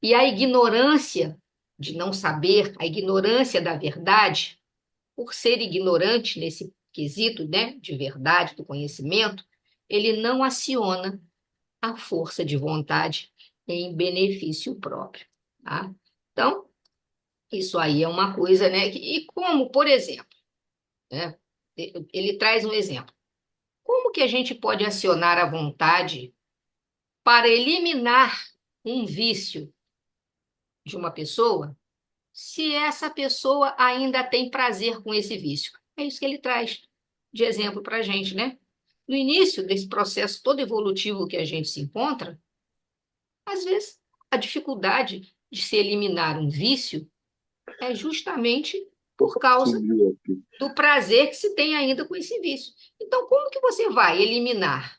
S3: E a ignorância de não saber, a ignorância da verdade, por ser ignorante nesse quesito, né, de verdade, do conhecimento, ele não aciona a força de vontade em benefício próprio. Tá? Então, isso aí é uma coisa, né? E como, por exemplo, né, ele traz um exemplo. Como que a gente pode acionar a vontade para eliminar um vício de uma pessoa se essa pessoa ainda tem prazer com esse vício? É isso que ele traz de exemplo para a gente, né? No início desse processo todo evolutivo que a gente se encontra, às vezes a dificuldade de se eliminar um vício é justamente por causa do prazer que se tem ainda com esse vício. Então, como que você vai eliminar,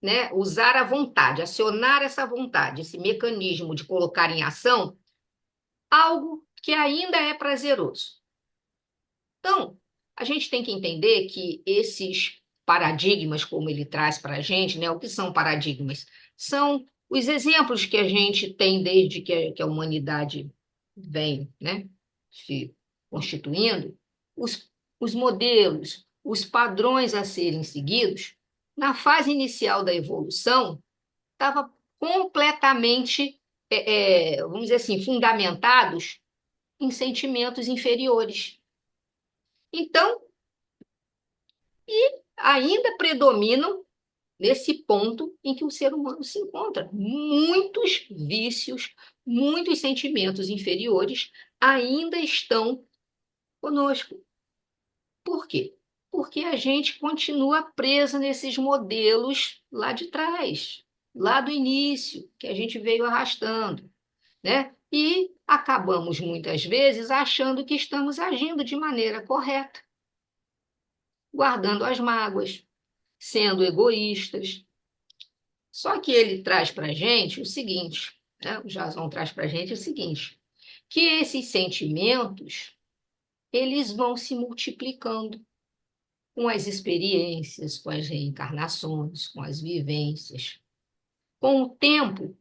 S3: né? Usar a vontade, acionar essa vontade, esse mecanismo de colocar em ação algo que ainda é prazeroso? Então, a gente tem que entender que esses paradigmas, como ele traz para a gente, né? O que são paradigmas? São os exemplos que a gente tem desde que a humanidade vem, né, se constituindo, os modelos, os padrões a serem seguidos, na fase inicial da evolução, estava completamente, vamos dizer assim, fundamentados em sentimentos inferiores. Então, ainda predominam nesse ponto em que o ser humano se encontra. Muitos vícios, muitos sentimentos inferiores ainda estão conosco. Por quê? Porque a gente continua preso nesses modelos lá de trás, lá do início, que a gente veio arrastando, né? E acabamos muitas vezes achando que estamos agindo de maneira correta, guardando as mágoas, sendo egoístas. Só que ele traz para a gente o seguinte, né? O Jason traz para a gente o seguinte, que esses sentimentos, eles vão se multiplicando com as experiências, com as reencarnações, com as vivências. Com o tempo,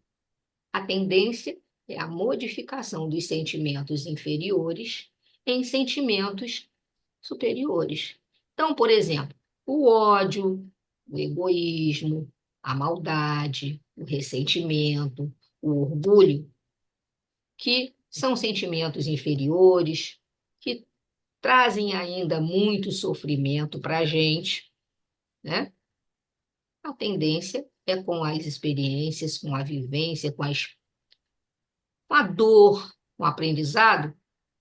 S3: a tendência é a modificação dos sentimentos inferiores em sentimentos superiores. Então, por exemplo, o ódio, o egoísmo, a maldade, o ressentimento, o orgulho, que são sentimentos inferiores, que trazem ainda muito sofrimento para a gente, né? A tendência é com as experiências, com a vivência, com a dor, com o aprendizado,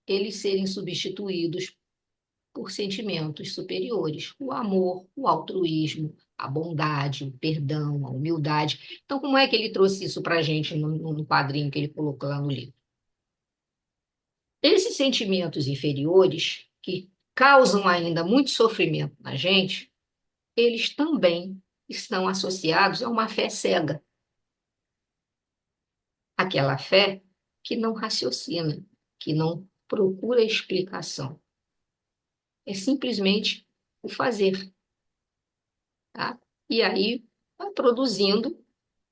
S3: eles serem substituídos por sentimentos superiores, o amor, o altruísmo, a bondade, o perdão, a humildade. Então, como é que ele trouxe isso para a gente no quadrinho que ele colocou lá no livro? Esses sentimentos inferiores, que causam ainda muito sofrimento na gente, eles também estão associados a uma fé cega. Aquela fé que não raciocina, que não procura explicação. É simplesmente o fazer. Tá? E aí vai produzindo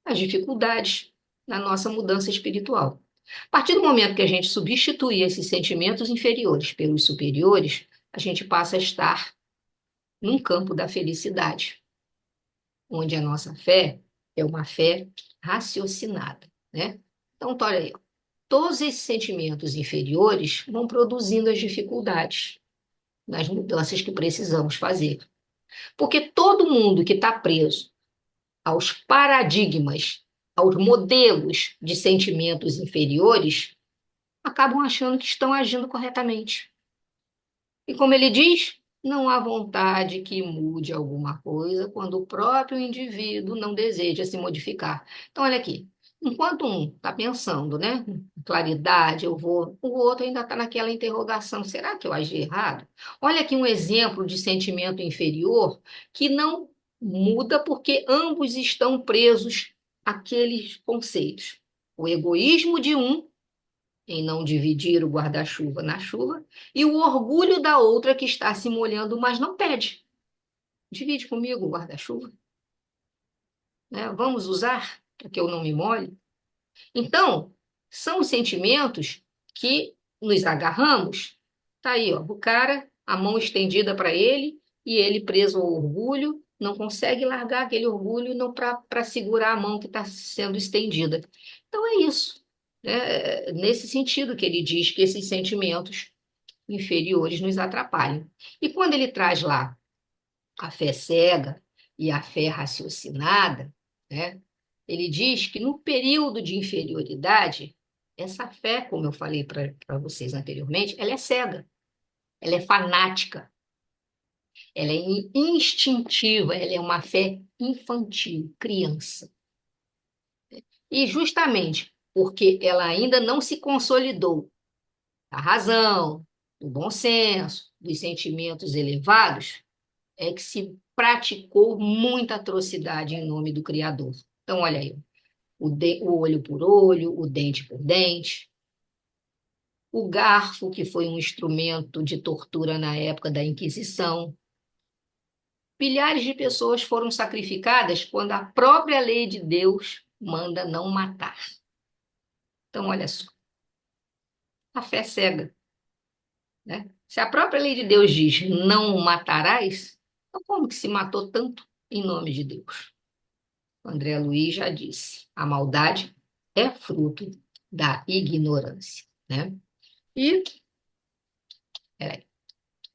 S3: as dificuldades na nossa mudança espiritual. A partir do momento que a gente substitui esses sentimentos inferiores pelos superiores, a gente passa a estar num campo da felicidade. onde a nossa fé é uma fé raciocinada, né? Então, olha aí, ó. Todos esses sentimentos inferiores vão produzindo as dificuldades nas mudanças que precisamos fazer. Porque todo mundo que está preso aos paradigmas, aos modelos de sentimentos inferiores, acabam achando que estão agindo corretamente. E como ele diz, não há vontade que mude alguma coisa quando o próprio indivíduo não deseja se modificar. Então, olha aqui, enquanto um está pensando, né, claridade, eu vou, o outro ainda está naquela interrogação, será que eu agi errado? Olha aqui um exemplo de sentimento inferior que não muda porque ambos estão presos àqueles conceitos. O egoísmo de um em não dividir o guarda-chuva na chuva, e o orgulho da outra que está se molhando, mas não pede. Divide comigo o guarda-chuva, né? Vamos usar para que eu não me molhe. Então, são sentimentos que nos agarramos. Tá aí, ó, o cara, a mão estendida para ele, e ele preso ao orgulho, não consegue largar aquele orgulho não para segurar a mão que está sendo estendida. Então é isso. É nesse sentido que ele diz que esses sentimentos inferiores nos atrapalham. E quando ele traz lá a fé cega e a fé raciocinada, né, ele diz que no período de inferioridade, essa fé, como eu falei para vocês anteriormente, ela é cega, ela é fanática, ela é instintiva, ela é uma fé infantil, criança. E justamente porque ela ainda não se consolidou da razão, do bom senso, dos sentimentos elevados, é que se praticou muita atrocidade em nome do Criador. Então, olha aí, o olho por olho, o dente por dente, o garfo, que foi um instrumento de tortura na época da Inquisição. Milhares de pessoas foram sacrificadas quando a própria lei de Deus manda não matar. Então, olha só, a fé cega, né? Se a própria lei de Deus diz não matarás, então como que se matou tanto em nome de Deus? André Luiz já disse, a maldade é fruto da ignorância, né? E, peraí,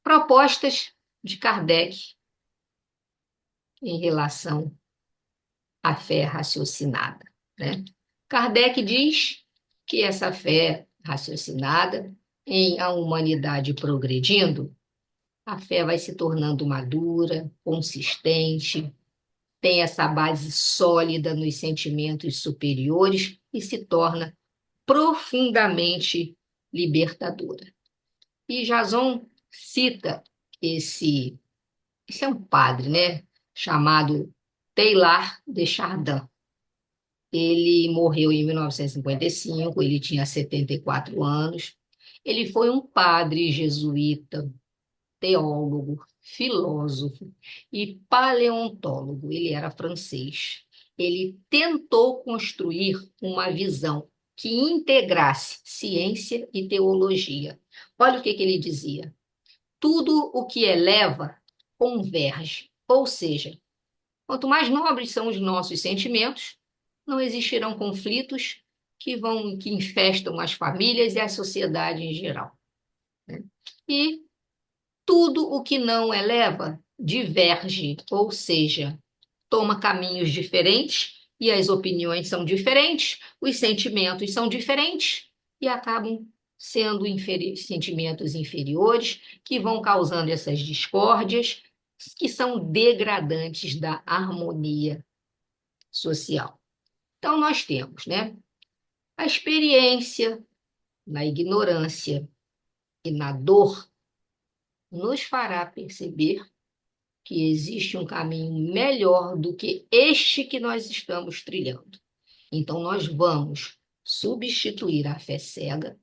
S3: propostas de Kardec em relação à fé raciocinada, né? Kardec diz que essa fé raciocinada, em a humanidade progredindo, a fé vai se tornando madura, consistente, tem essa base sólida nos sentimentos superiores e se torna profundamente libertadora. E Jason cita esse é um padre, né, chamado Teilhard de Chardin. Ele morreu em 1955, ele tinha 74 anos. Ele foi um padre jesuíta, teólogo, filósofo e paleontólogo. Ele era francês. Ele tentou construir uma visão que integrasse ciência e teologia. Olha o que ele dizia: tudo o que eleva converge, ou seja, quanto mais nobres são os nossos sentimentos, não existirão conflitos que infestam as famílias e a sociedade em geral, né? E tudo o que não eleva diverge, ou seja, toma caminhos diferentes e as opiniões são diferentes, os sentimentos são diferentes e acabam sendo sentimentos inferiores que vão causando essas discórdias que são degradantes da harmonia social. Então nós temos, né, a experiência na ignorância e na dor nos fará perceber que existe um caminho melhor do que este que nós estamos trilhando. Então, nós vamos substituir a fé cega.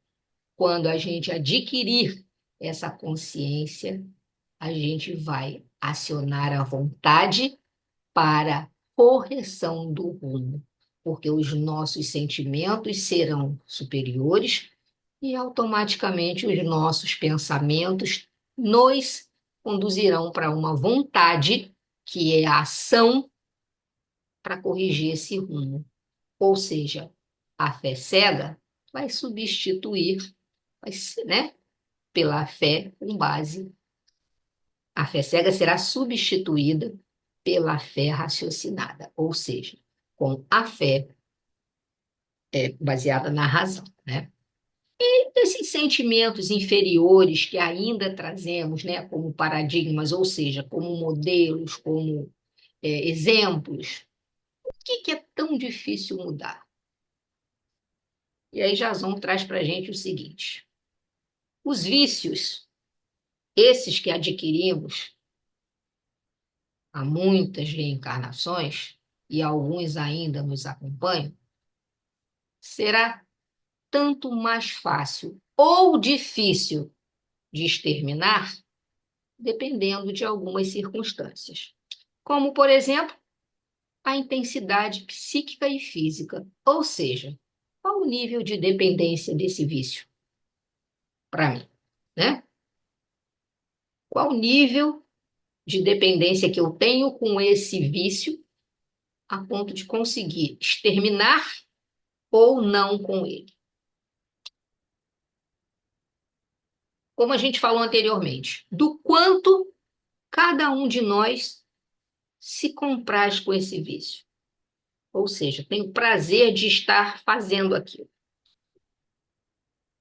S3: Quando a gente adquirir essa consciência, a gente vai acionar a vontade para correção do rumo, porque os nossos sentimentos serão superiores e automaticamente os nossos pensamentos nos conduzirão para uma vontade, que é a ação para corrigir esse rumo. Ou seja, a fé cega vai substituir, vai ser, né, pela fé com base. A fé cega será substituída pela fé raciocinada, ou seja, com a fé baseada na razão, né? Esses sentimentos inferiores que ainda trazemos, né, como paradigmas, ou seja, como modelos, como exemplos, por que é tão difícil mudar? E aí Jason traz para a gente o seguinte: os vícios, esses que adquirimos há muitas reencarnações, e alguns ainda nos acompanham, será tanto mais fácil ou difícil de exterminar, dependendo de algumas circunstâncias. Como, por exemplo, a intensidade psíquica e física, ou seja, qual o nível de dependência desse vício para mim, né? Qual o nível de dependência que eu tenho com esse vício a ponto de conseguir exterminar ou não com ele? Como a gente falou anteriormente, do quanto cada um de nós se compraz com esse vício. Ou seja, tem o prazer de estar fazendo aquilo.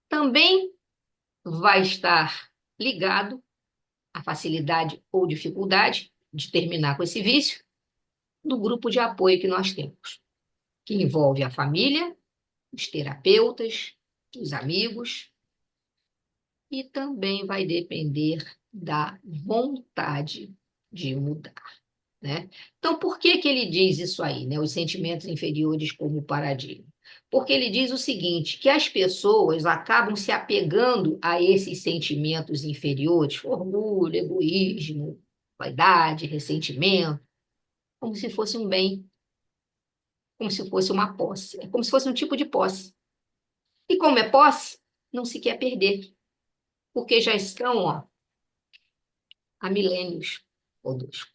S3: Também vai estar ligado à facilidade ou dificuldade de terminar com esse vício do grupo de apoio que nós temos, que envolve a família, os terapeutas, os amigos, e também vai depender da vontade de mudar, né? Então, por que que ele diz isso aí, né? Os sentimentos inferiores como paradigma? Porque ele diz o seguinte, que as pessoas acabam se apegando a esses sentimentos inferiores, orgulho, egoísmo, vaidade, ressentimento, como se fosse um bem, como se fosse uma posse, é como se fosse um tipo de posse. E como é posse, não se quer perder, porque já estão, ó, há milênios conosco,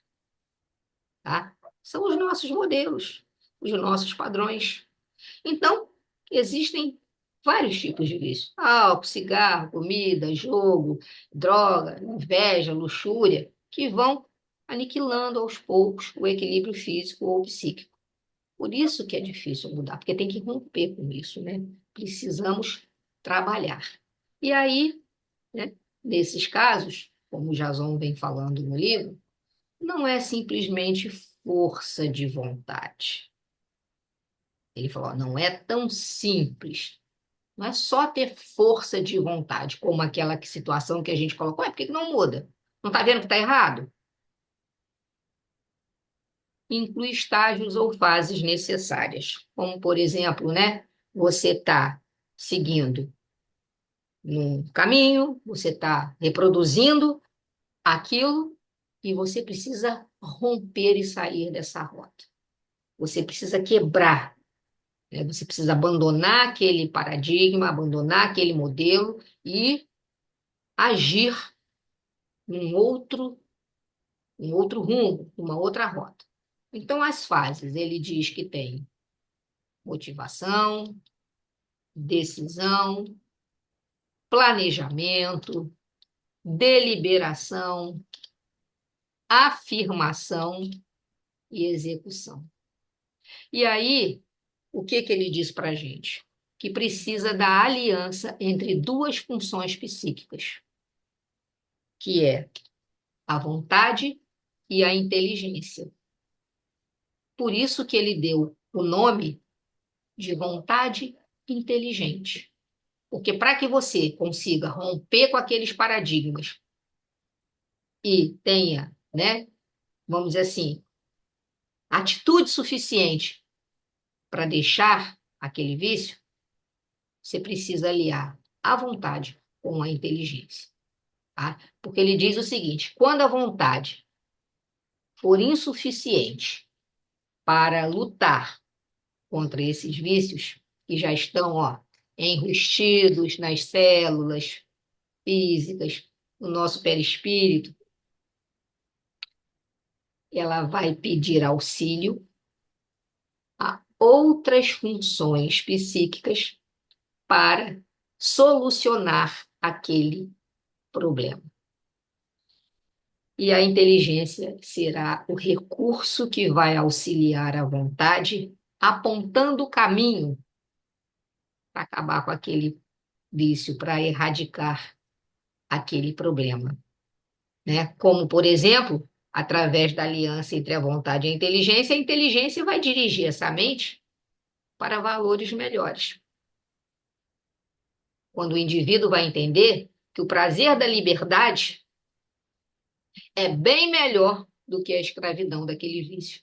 S3: tá? São os nossos modelos, os nossos padrões. Então, existem vários tipos de vício. Álcool, cigarro, comida, jogo, droga, inveja, luxúria, que vão aniquilando aos poucos o equilíbrio físico ou psíquico. Por isso que é difícil mudar, porque tem que romper com isso, né? Precisamos trabalhar. E aí, né, nesses casos, como o Jason vem falando no livro, não é simplesmente força de vontade. Ele falou, não é tão simples. Não é só ter força de vontade, como aquela situação que a gente colocou. Por que não muda? Não está vendo que está errado? Inclui estágios ou fases necessárias. Como, por exemplo, né, você está seguindo num caminho, você está reproduzindo aquilo e você precisa romper e sair dessa rota. Você precisa quebrar, né? Você precisa abandonar aquele paradigma, abandonar aquele modelo e agir um outro rumo, uma outra rota. Então, as fases, ele diz que tem motivação, decisão, planejamento, deliberação, afirmação e execução. E aí, o que que ele diz para a gente? Que precisa da aliança entre duas funções psíquicas, que é a vontade e a inteligência. Por isso que ele deu o nome de vontade inteligente. Porque para que você consiga romper com aqueles paradigmas e tenha, né, vamos dizer assim, atitude suficiente para deixar aquele vício, você precisa aliar a vontade com a inteligência, tá? Porque ele diz o seguinte: quando a vontade for insuficiente para lutar contra esses vícios que já estão, ó, enrustidos nas células físicas, no nosso perispírito, ela vai pedir auxílio outras funções psíquicas para solucionar aquele problema. E a inteligência será o recurso que vai auxiliar a vontade, apontando o caminho para acabar com aquele vício, para erradicar aquele problema, né? Como, por exemplo, através da aliança entre a vontade e a inteligência vai dirigir essa mente para valores melhores. Quando o indivíduo vai entender que o prazer da liberdade é bem melhor do que a escravidão daquele vício.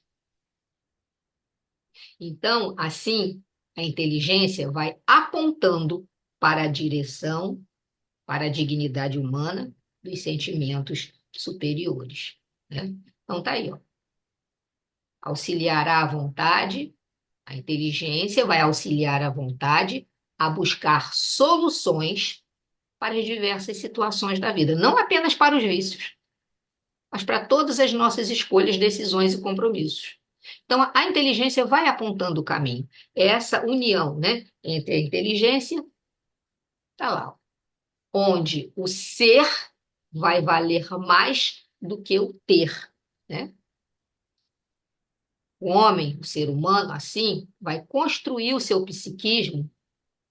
S3: Então, assim, a inteligência vai apontando para a direção, para a dignidade humana dos sentimentos superiores, né? Então, tá aí, ó. Auxiliará a vontade, a inteligência vai auxiliar a vontade a buscar soluções para as diversas situações da vida, não apenas para os vícios, mas para todas as nossas escolhas, decisões e compromissos. Então, a inteligência vai apontando o caminho. É essa união, né, entre a inteligência, tá lá, onde o ser vai valer mais do que o ter, né? O homem, o ser humano, assim, vai construir o seu psiquismo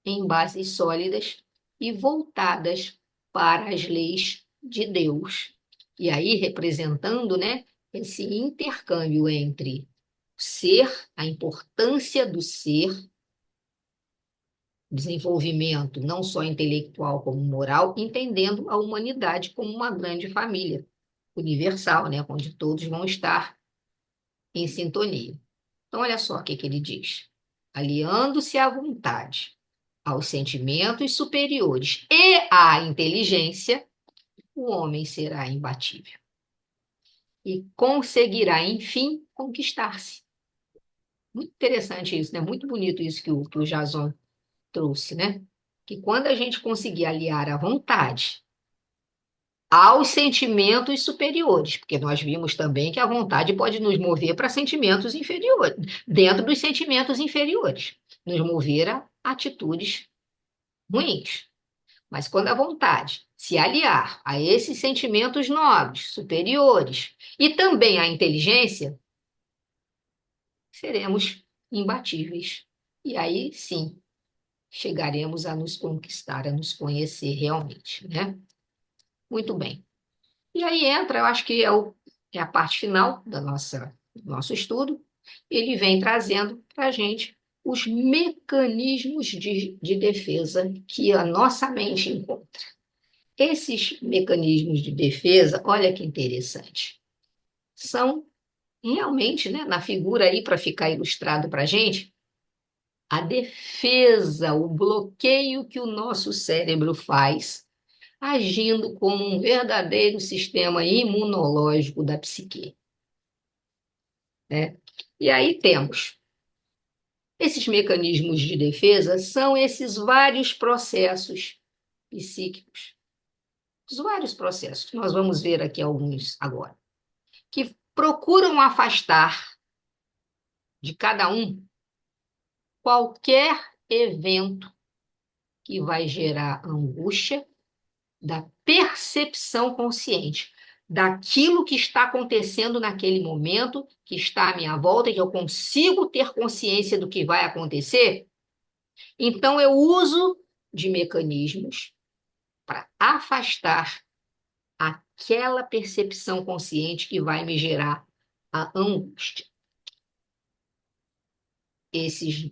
S3: em bases sólidas e voltadas para as leis de Deus. E aí, representando, né, esse intercâmbio entre o ser, a importância do ser, desenvolvimento não só intelectual como moral, entendendo a humanidade como uma grande família universal, né, onde todos vão estar em sintonia. Então, olha só o que ele diz. Aliando-se à vontade, aos sentimentos superiores e à inteligência, o homem será imbatível e conseguirá, enfim, conquistar-se. Muito interessante isso, né? Muito bonito isso que o Jason trouxe, né? Que quando a gente conseguir aliar a vontade aos sentimentos superiores, porque nós vimos também que a vontade pode nos mover para sentimentos inferiores, dentro dos sentimentos inferiores, nos mover a atitudes ruins. Mas quando a vontade se aliar a esses sentimentos nobres, superiores, e também à inteligência, seremos imbatíveis. E aí sim, chegaremos a nos conquistar, a nos conhecer realmente, né? Muito bem. E aí entra, eu acho que é a parte final do nosso estudo. Ele vem trazendo para a gente os mecanismos de defesa que a nossa mente encontra. Esses mecanismos de defesa, olha que interessante, são realmente, né, na figura aí para ficar ilustrado para a gente, a defesa, o bloqueio que o nosso cérebro faz, agindo como um verdadeiro sistema imunológico da psique, né? E aí temos esses mecanismos de defesa, são esses vários processos psíquicos, os vários processos, nós vamos ver aqui alguns agora, que procuram afastar de cada um qualquer evento que vai gerar angústia da percepção consciente, daquilo que está acontecendo naquele momento, que está à minha volta, e que eu consigo ter consciência do que vai acontecer. Então, eu uso de mecanismos para afastar aquela percepção consciente que vai me gerar a angústia. Esses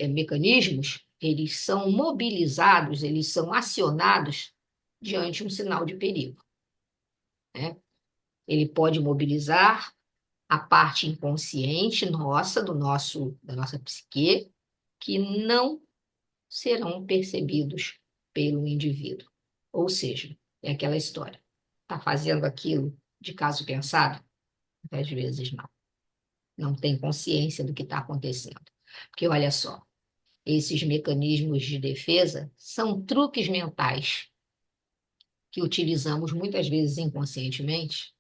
S3: mecanismos, eles são mobilizados, eles são acionados diante de um sinal de perigo, né? Ele pode mobilizar a parte inconsciente nossa, da nossa psique, que não serão percebidos pelo indivíduo. Ou seja, é aquela história. Está fazendo aquilo de caso pensado? Às vezes não. Não tem consciência do que está acontecendo. Porque olha só, esses mecanismos de defesa são truques mentais que utilizamos muitas vezes inconscientemente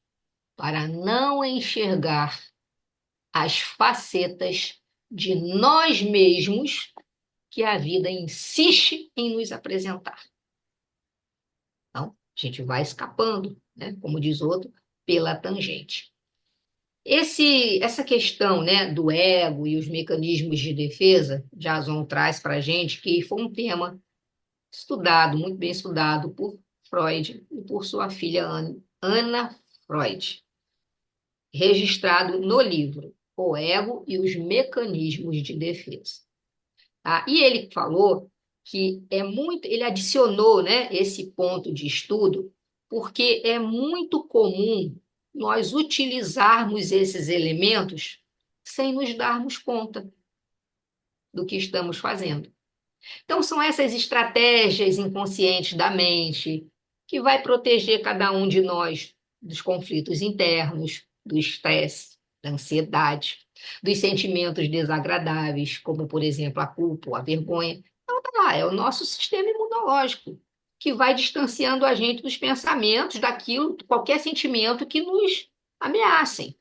S3: para não enxergar as facetas de nós mesmos que a vida insiste em nos apresentar. Então, a gente vai escapando, né, como diz outro, pela tangente. Essa questão, né, do ego e os mecanismos de defesa, Jason traz para a gente que foi um tema estudado, muito bem estudado por Freud e por sua filha Anna Freud, registrado no livro O Ego e os Mecanismos de Defesa. Tá? E ele falou que ele adicionou, né, esse ponto de estudo, porque é muito comum nós utilizarmos esses elementos sem nos darmos conta do que estamos fazendo. Então, são essas estratégias inconscientes da mente que vai proteger cada um de nós dos conflitos internos, do estresse, da ansiedade, dos sentimentos desagradáveis, como, por exemplo, a culpa ou a vergonha. Então, tá lá, é o nosso sistema imunológico que vai distanciando a gente dos pensamentos, daquilo, qualquer sentimento que nos ameacem,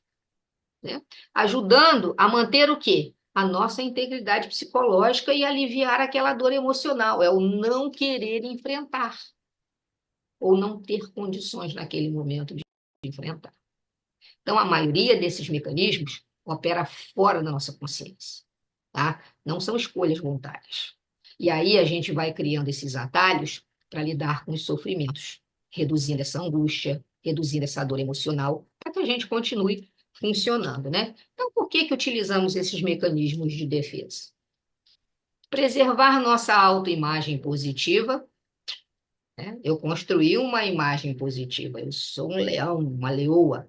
S3: né? Ajudando a manter o quê? A nossa integridade psicológica e aliviar aquela dor emocional, é o não querer enfrentar ou não ter condições naquele momento de enfrentar. Então, a maioria desses mecanismos opera fora da nossa consciência, tá? Não são escolhas voluntárias. E aí a gente vai criando esses atalhos para lidar com os sofrimentos, reduzindo essa angústia, reduzindo essa dor emocional, para que a gente continue funcionando, né? Então, por que utilizamos esses mecanismos de defesa? Preservar nossa autoimagem positiva, né? Eu construí uma imagem positiva, eu sou um leão, uma leoa,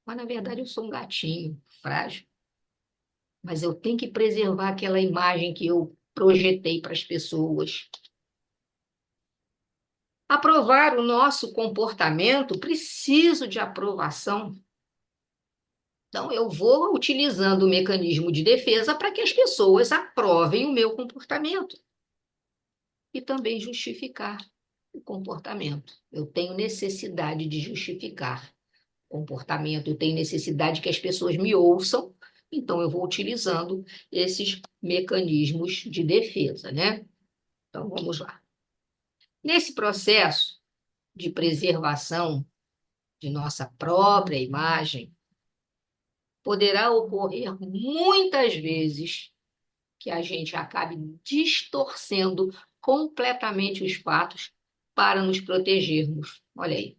S3: mas na verdade eu sou um gatinho frágil. Mas eu tenho que preservar aquela imagem que eu projetei para as pessoas. Aprovar o nosso comportamento, preciso de aprovação. Então, eu vou utilizando o mecanismo de defesa para que as pessoas aprovem o meu comportamento. E também justificar o comportamento. Eu tenho necessidade de justificar o comportamento, eu tenho necessidade que as pessoas me ouçam, então eu vou utilizando esses mecanismos de defesa, né? Então, vamos lá. Nesse processo de preservação de nossa própria imagem, poderá ocorrer muitas vezes que a gente acabe distorcendo completamente os fatos para nos protegermos. Olha aí.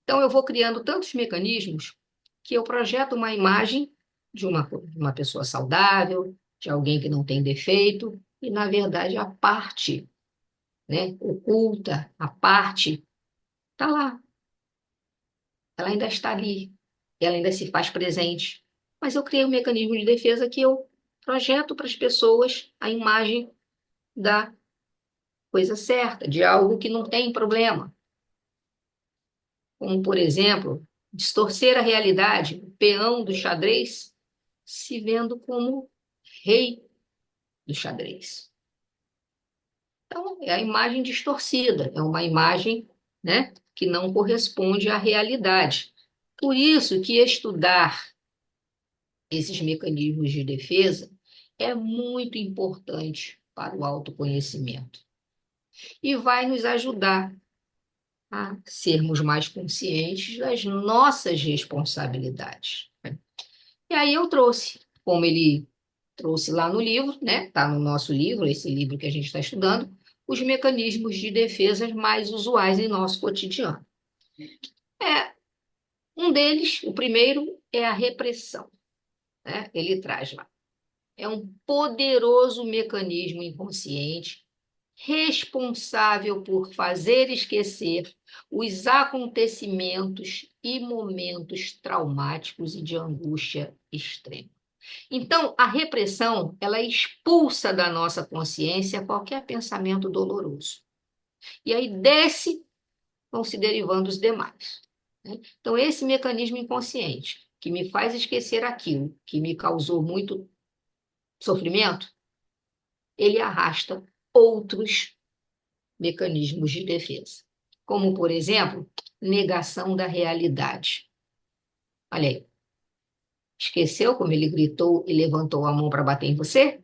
S3: Então, eu vou criando tantos mecanismos que eu projeto uma imagem de uma pessoa saudável, de alguém que não tem defeito, e, na verdade, a parte, né, oculta, a parte, está lá. Ela ainda está ali, ela ainda se faz presente. Mas eu criei um mecanismo de defesa que eu projeto para as pessoas a imagem da coisa certa, de algo que não tem problema. Como, por exemplo, distorcer a realidade, o peão do xadrez se vendo como rei do xadrez. Então, é a imagem distorcida, é uma imagem, né, que não corresponde à realidade. Por isso que estudar esses mecanismos de defesa é muito importante para o autoconhecimento e vai nos ajudar a sermos mais conscientes das nossas responsabilidades. E aí eu trouxe, como ele trouxe lá no livro, né? Está no nosso livro, esse livro que a gente está estudando, os mecanismos de defesa mais usuais em nosso cotidiano. Um deles, o primeiro, é a repressão, né? Ele traz lá. É um poderoso mecanismo inconsciente responsável por fazer esquecer os acontecimentos e momentos traumáticos e de angústia extrema. Então, a repressão, ela expulsa da nossa consciência qualquer pensamento doloroso. E aí desce, vão se derivando os demais, né? Então, esse mecanismo inconsciente, que me faz esquecer aquilo que me causou muito sofrimento, ele arrasta outros mecanismos de defesa, como, por exemplo, negação da realidade. Olha aí. Esqueceu como ele gritou e levantou a mão para bater em você?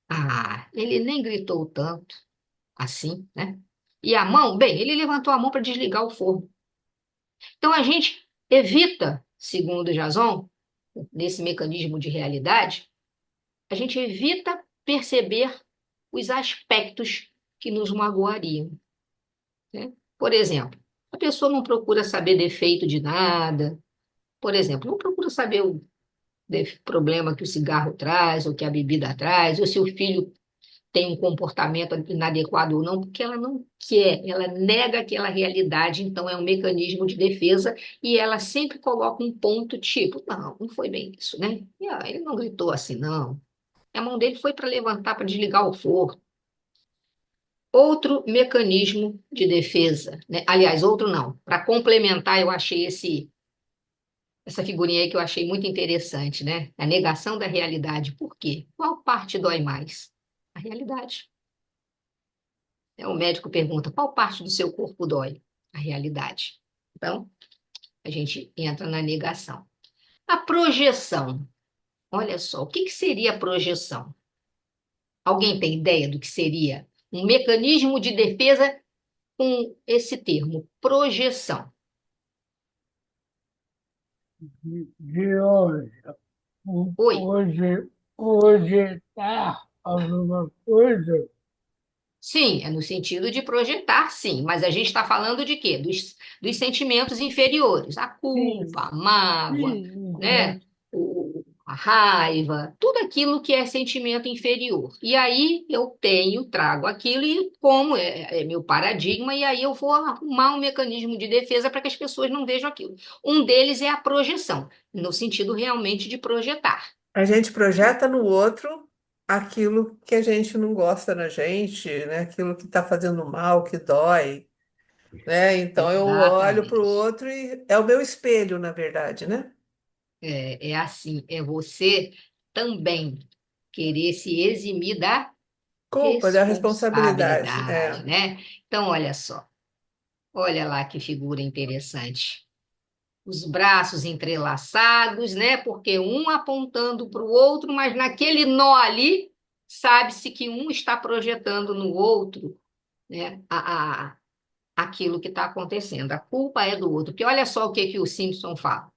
S3: Ah, ele nem gritou tanto assim, né? E a mão, bem, ele levantou a mão para desligar o forno. Então a gente evita, segundo Jason, nesse mecanismo de realidade, a gente evita perceber os aspectos que nos magoariam, né? Por exemplo, a pessoa não procura saber defeito de nada. Por exemplo, não procura saber o problema que o cigarro traz, ou que a bebida traz, ou se o filho tem um comportamento inadequado ou não, porque ela não quer, ela nega aquela realidade, então é um mecanismo de defesa e ela sempre coloca um ponto tipo, não, não foi bem isso, né? E, ele não gritou assim, não. A mão dele foi para levantar, para desligar o forno. Outro mecanismo de defesa, né? Aliás, outro não. Para complementar, eu achei essa figurinha aí que eu achei muito interessante, né? A negação da realidade. Por quê? Qual parte dói mais? A realidade. O médico pergunta: qual parte do seu corpo dói? A realidade. Então, a gente entra na negação. A projeção. Olha só, o que seria a projeção? Alguém tem ideia do que seria um mecanismo de defesa com esse termo, projeção?
S6: Georgia,
S3: Oi.
S6: hoje tá alguma coisa?
S3: Sim, é no sentido de projetar, sim, mas a gente está falando de quê? Dos sentimentos inferiores, a culpa,
S6: Sim,
S3: a mágoa,
S6: sim,
S3: né? A raiva, tudo aquilo que é sentimento inferior. E aí eu trago aquilo e como é meu paradigma, e aí eu vou arrumar um mecanismo de defesa para que as pessoas não vejam aquilo. Um deles é a projeção, no sentido realmente de projetar.
S1: A gente projeta no outro aquilo que a gente não gosta na gente, né? Aquilo que está fazendo mal, que dói, né? Então eu olho para o
S3: Exatamente.
S1: outro e é o meu espelho, na verdade, né?
S3: É assim, é você também querer se eximir da
S1: Culpa da responsabilidade.
S3: responsabilidade,
S1: É.
S3: né? Então, olha só, olha lá que figura interessante. Os braços entrelaçados, né? Porque um apontando para o outro, mas naquele nó ali, sabe-se que um está projetando no outro, né? Aquilo que está acontecendo. A culpa é do outro. Porque olha só o que que o Simpson fala.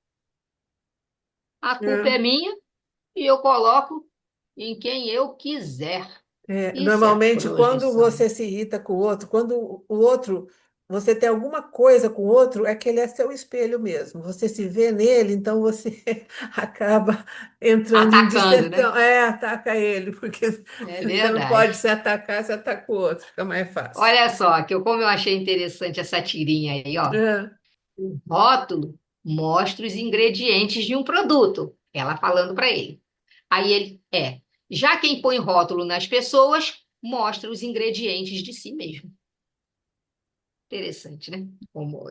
S3: A culpa é
S1: É.
S3: minha e eu coloco em quem eu quiser. Isso é
S1: Normalmente, quando
S3: projeção.
S1: você se irrita com o outro, quando o outro, você tem alguma coisa com o outro, é que ele é seu espelho mesmo. Você se vê nele, então você acaba entrando em
S3: Atacando, né?
S1: dissensão. Ataca ele, porque
S3: É
S1: você não pode
S3: verdade.
S1: se atacar, você ataca o outro, fica mais fácil.
S3: Olha só, como eu achei interessante essa tirinha aí, ó.
S1: É,
S3: O rótulo mostra os ingredientes de um produto. Ela falando para ele. Aí ele já quem põe rótulo nas pessoas mostra os ingredientes de si mesmo. Interessante, né? Como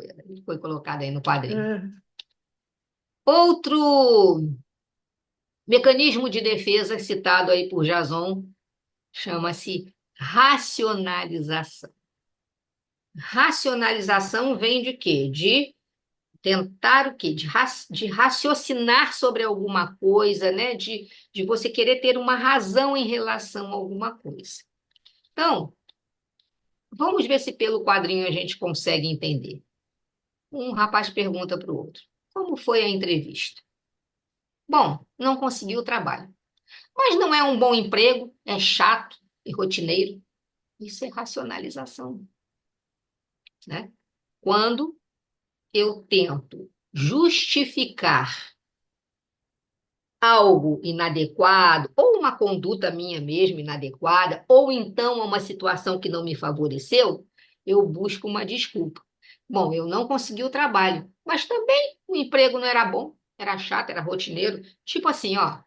S3: foi colocado aí no quadrinho.
S1: é.
S3: Outro mecanismo de defesa citado aí por Jason chama-se racionalização. Racionalização vem de quê? De tentar o quê? De raciocinar sobre alguma coisa, né? De você querer ter uma razão em relação a alguma coisa. Então, vamos ver se pelo quadrinho a gente consegue entender. Um rapaz pergunta para o outro: como foi a entrevista? Bom, não consegui o trabalho. Mas não é um bom emprego, é chato e rotineiro. Isso é racionalização, né? Quando eu tento justificar algo inadequado, ou uma conduta minha mesmo inadequada, ou então uma situação que não me favoreceu, eu busco uma desculpa. Bom, eu não consegui o trabalho, mas também o emprego não era bom, era chato, era rotineiro. Tipo assim, ó,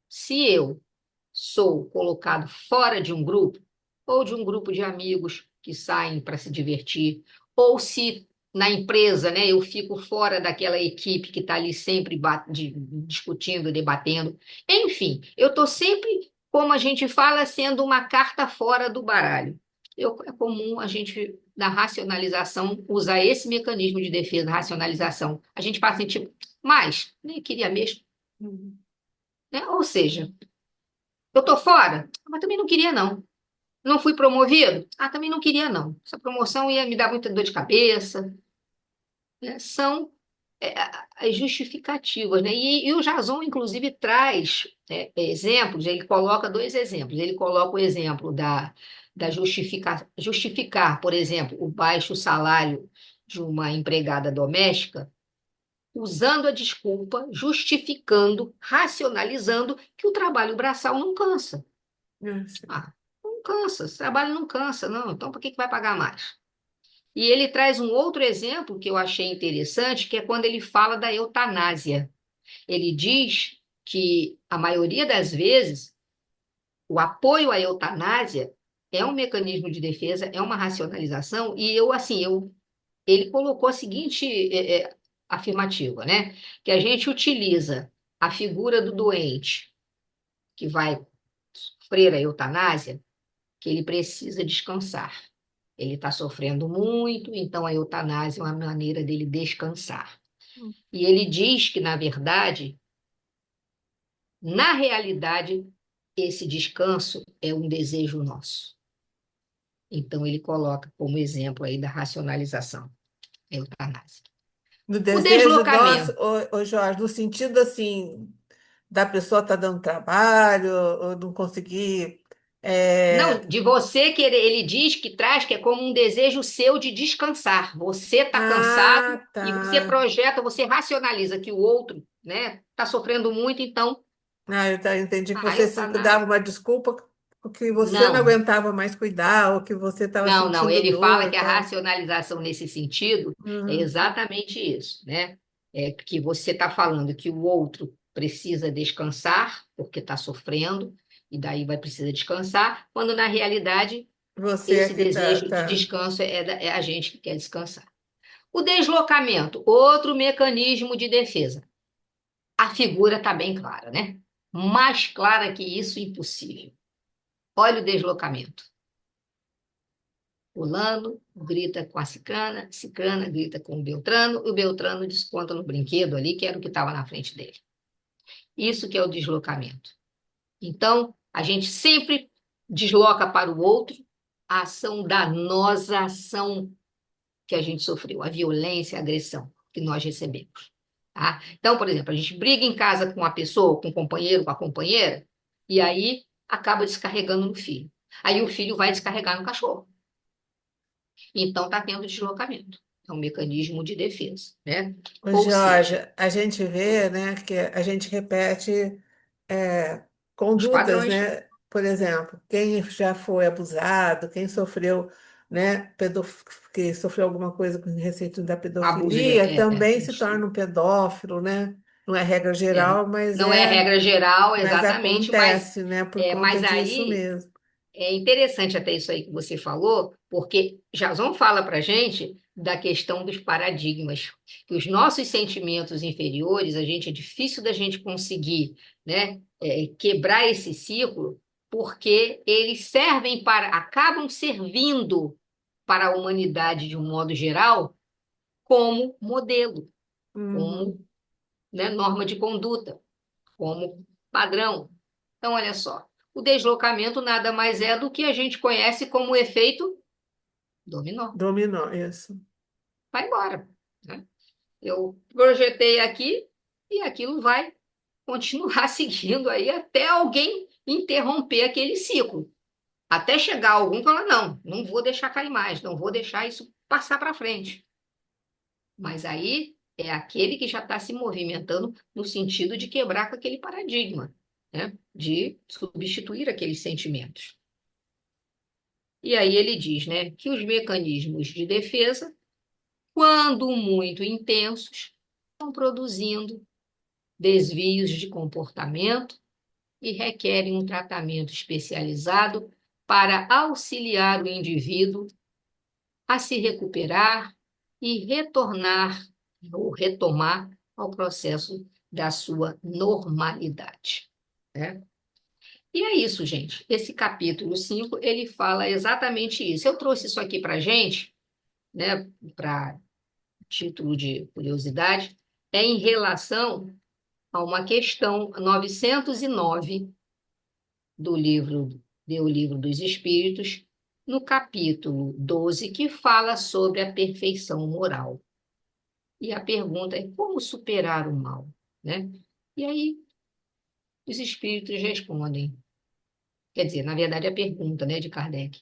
S3: se eu sou colocado fora de um grupo, ou de um grupo de amigos que saem para se divertir, ou se na empresa, né, eu fico fora daquela equipe que está ali sempre discutindo, debatendo. Enfim, eu estou sempre, como a gente fala, sendo uma carta fora do baralho. É comum a gente, na racionalização, usar esse mecanismo de defesa, racionalização. A gente fala assim, tipo, mas nem queria mesmo.
S1: Uhum.
S3: né? Ou seja, eu tô fora, mas também não queria, não. Não fui promovido? Ah, também não queria, não. Essa promoção ia me dar muita dor de cabeça, né? São as justificativas, né? E o Jason, inclusive, traz exemplos, ele coloca dois exemplos. Ele coloca o exemplo da justificar, por exemplo, o baixo salário de uma empregada doméstica, usando a desculpa, justificando, racionalizando que o trabalho braçal não cansa.
S1: Sim.
S3: Ah, não cansa, esse trabalho não cansa, não. Então, por que que vai pagar mais? E ele traz um outro exemplo que eu achei interessante, que é quando ele fala da eutanásia. Ele diz que a maioria das vezes o apoio à eutanásia é um mecanismo de defesa, é uma racionalização, e ele colocou a seguinte afirmativa, né? Que a gente utiliza a figura do doente que vai sofrer a eutanásia, que ele precisa descansar. Ele está sofrendo muito, então a eutanásia é uma maneira dele descansar. E ele diz que, na verdade, na realidade, esse descanso é um desejo nosso. Então, ele coloca como exemplo aí da racionalização, a eutanásia.
S1: No
S3: O
S1: desejo nosso,
S3: deslocamento.
S1: ô Jorge, no sentido assim, da pessoa estar dando trabalho, ou não conseguir.
S3: Não,
S1: é,
S3: de você querer, ele diz que traz que é como um desejo seu de descansar. Você está cansado
S1: Ah,
S3: e você
S1: tá.
S3: projeta, você racionaliza que o outro, né, está sofrendo muito, então
S1: Entendi que
S3: a
S1: você se dava
S3: eutanásia.
S1: uma desculpa porque você não
S3: Não,
S1: aguentava mais cuidar, ou que você estava
S3: não.
S1: sentindo
S3: Ele fala
S1: dor,
S3: que a
S1: tal.
S3: racionalização nesse sentido é
S1: Uhum.
S3: exatamente isso, né? É que você está falando que o outro precisa descansar porque está sofrendo e daí vai precisar descansar, quando na realidade
S1: Você
S3: esse
S1: aqui tá,
S3: desejo de
S1: tá.
S3: descanso é a gente que quer descansar. O deslocamento, outro mecanismo de defesa. A figura está bem clara, né? Mais clara que isso, impossível. Olha o deslocamento. Fulano grita com a cicrana, cicrana grita com o Beltrano desconta no brinquedo ali, que era o que estava na frente dele. Isso que é o deslocamento. Então, a gente sempre desloca para o outro a ação danosa, a ação que a gente sofreu, a violência, a agressão que nós recebemos. Tá? Então, por exemplo, a gente briga em casa com a pessoa, com o companheiro, com a companheira, e aí acaba descarregando no filho. Aí o filho vai descarregar no cachorro. Então, está tendo deslocamento. É um mecanismo de defesa, né?
S1: Ô,
S3: Ou
S1: Jorge,
S3: seja,
S1: a gente vê, né, que a gente repete é,
S3: os
S1: condutas,
S3: padrões.
S1: né? Por exemplo, quem já foi abusado, quem sofreu, né, que sofreu alguma coisa com receito da
S3: Abuso de.
S1: pedofilia, também se
S3: Isso.
S1: torna um pedófilo, né? Não é regra
S3: É,
S1: geral,
S3: não é regra geral,
S1: mas
S3: exatamente, mas,
S1: acontece, né, por conta
S3: mas
S1: disso
S3: aí
S1: mesmo.
S3: é interessante até isso aí que você falou, porque Jason fala para a gente da questão dos paradigmas, que os nossos sentimentos inferiores, a gente é difícil da gente conseguir, né, quebrar esse ciclo, porque eles servem para, acabam servindo para a humanidade de um modo geral como modelo, como,
S1: Uhum.
S3: né, norma de conduta, como padrão. Então, olha só, o deslocamento nada mais é do que a gente conhece como o efeito dominó.
S1: Dominou, isso.
S3: Vai embora, né? Eu projetei aqui e aquilo vai continuar seguindo aí até alguém interromper aquele ciclo. Até chegar algum que fala, não vou deixar cair mais, não vou deixar isso passar para frente. Mas aí é aquele que já está se movimentando no sentido de quebrar com aquele paradigma, né? De substituir aqueles sentimentos. E aí ele diz, né, que os mecanismos de defesa, quando muito intensos, estão produzindo desvios de comportamento e requerem um tratamento especializado para auxiliar o indivíduo a se recuperar e retornar ou retomar ao processo da sua normalidade, né? E é isso, gente. Esse capítulo 5 ele fala exatamente isso. Eu trouxe isso aqui para gente, né, para título de curiosidade, é em relação a uma questão 909 do Livro dos Espíritos, no capítulo 12, que fala sobre a perfeição moral. E a pergunta é como superar o mal, né? E aí os espíritos respondem. Quer dizer, na verdade, a pergunta, né, de Kardec.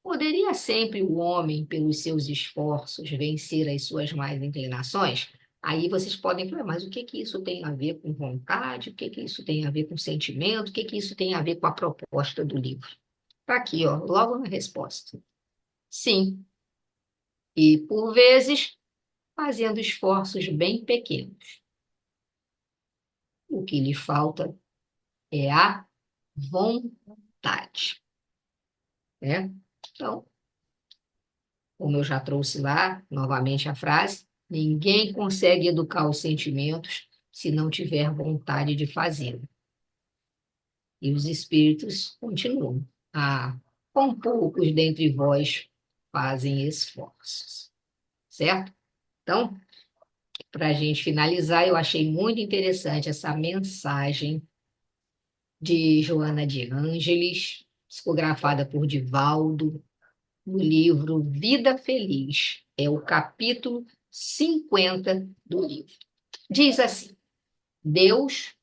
S3: Poderia sempre o homem, pelos seus esforços, vencer as suas más inclinações? Aí vocês podem falar, mas o que que isso tem a ver com vontade? O que que isso tem a ver com sentimento? O que que isso tem a ver com a proposta do livro? Está aqui, ó, logo na resposta. Sim. E, por vezes, fazendo esforços bem pequenos. O que lhe falta é a vontade, né? Então, como eu já trouxe lá, novamente a frase, ninguém consegue educar os sentimentos se não tiver vontade de fazê-lo. E os espíritos continuam. Com poucos dentre vós fazem esforços. Certo? Então, para a gente finalizar, eu achei muito interessante essa mensagem de Joana de Ângeles, psicografada por Divaldo, no livro Vida Feliz. É o capítulo 50 do livro. Diz assim: Deus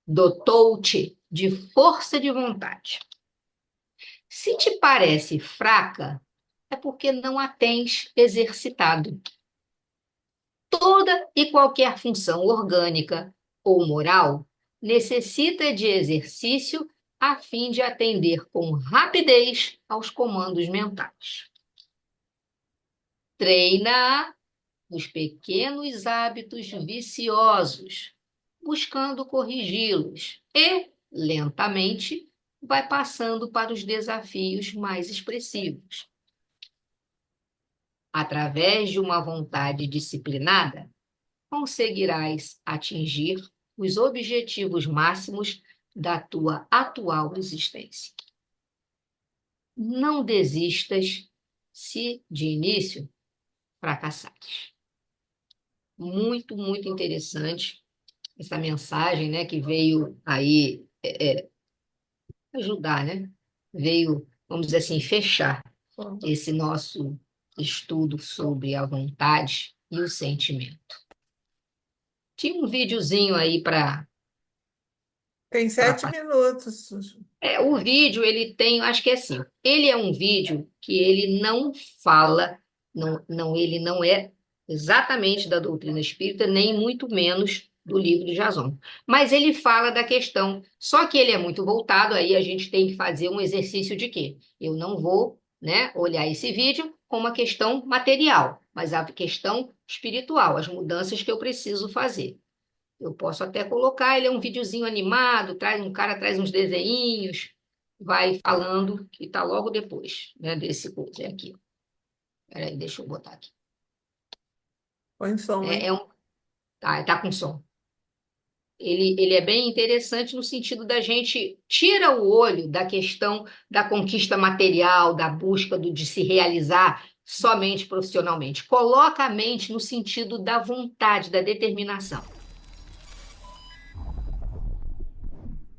S3: dotou-te de força de vontade. Se te parece fraca, é porque não a tens exercitado. Toda e qualquer função orgânica ou moral necessita de exercício a fim de atender com rapidez aos comandos mentais. Treina-a nos pequenos hábitos viciosos, buscando corrigi-los e, lentamente, vai passando para os desafios mais expressivos. Através de uma vontade disciplinada, conseguirás atingir os objetivos máximos da tua atual existência. Não desistas se, de início, fracassares. Muito, muito interessante essa mensagem, né, que veio aí ajudar, né? Veio, vamos dizer assim, fechar esse nosso estudo sobre a vontade e o sentimento. Tinha um videozinho aí para...
S1: Tem 7 minutos.
S3: O vídeo, ele tem, acho que é assim, ele é um vídeo que ele não fala, ele não é exatamente da doutrina espírita, nem muito menos do livro de Jason. Mas ele fala da questão, só que ele é muito voltado, aí a gente tem que fazer um exercício de quê? Eu não vou, né, olhar esse vídeo como uma questão material, mas a questão espiritual, as mudanças que eu preciso fazer. Eu posso até colocar, ele é um videozinho animado, um cara traz uns desenhinhos, vai falando, que está logo depois, né, desse coisa. É aqui. Peraí, deixa eu botar aqui.
S1: Põe som, hein?
S3: Tá com som. Ele é bem interessante no sentido da gente tira o olho da questão da conquista material, da busca de se realizar somente profissionalmente. Coloca a mente no sentido da vontade, da determinação.